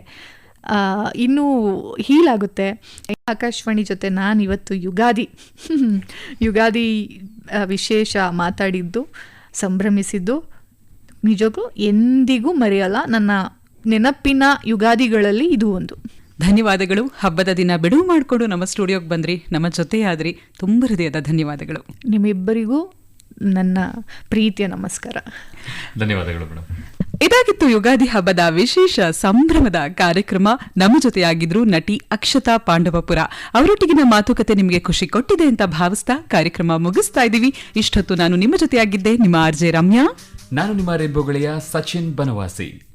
ಇನ್ನೂ ಹೀಲಾಗುತ್ತೆ. ಆಕಾಶವಾಣಿ ಜೊತೆ ನಾನು ಇವತ್ತು ಯುಗಾದಿ ವಿಶೇಷ ಮಾತಾಡಿದ್ದು, ಸಂಭ್ರಮಿಸಿದ್ದು ನಿಜಕ್ಕೂ ಎಂದಿಗೂ ಮರೆಯಲ್ಲ. ನನ್ನ ನೆನಪಿನ ಯುಗಾದಿಗಳಲ್ಲಿ ಇದು ಒಂದು. ಧನ್ಯವಾದಗಳು. ಹಬ್ಬದ ದಿನ ಬಿಡುವು ಮಾಡಿಕೊಂಡು ನಮ್ಮ ಸ್ಟುಡಿಯೋಗೆ ಬಂದ್ರಿ, ನಮ್ಮ ಜೊತೆ ಆದ್ರಿ. ತುಂಬ ಹೃದಯದ ಧನ್ಯವಾದಗಳು. ನಿಮ್ಮಿಬ್ಬರಿಗೂ ನನ್ನ ಪ್ರೀತಿಯ ನಮಸ್ಕಾರ. ಧನ್ಯವಾದಗಳು ಮೇಡಮ್. ಇದಾಗಿತ್ತು ಯುಗಾದಿ ಹಬ್ಬದ ವಿಶೇಷ ಸಂಭ್ರಮದ ಕಾರ್ಯಕ್ರಮ. ನಮ್ಮ ಜೊತೆಯಾಗಿದ್ರು ನಟಿ ಅಕ್ಷತಾ ಪಾಂಡವಪುರ. ಅವರೊಟ್ಟಿಗಿನ ಮಾತುಕತೆ ನಿಮಗೆ ಖುಷಿ ಕೊಟ್ಟಿದೆ ಅಂತ ಭಾವಿಸ್ತಾ ಕಾರ್ಯಕ್ರಮ ಮುಗಿಸ್ತಾ ಇದ್ದೀವಿ. ಇಷ್ಟೊತ್ತು ನಾನು ನಿಮ್ಮ ಜೊತೆಯಾಗಿದ್ದೆ, ನಿಮ್ಮ RJ ರಮ್ಯಾ. ನಾನು ನಿಮ್ಮ ರೇನ್ಬೋ ಗೆಳೆಯ ಸಚಿನ್ ಬನವಾಸಿ.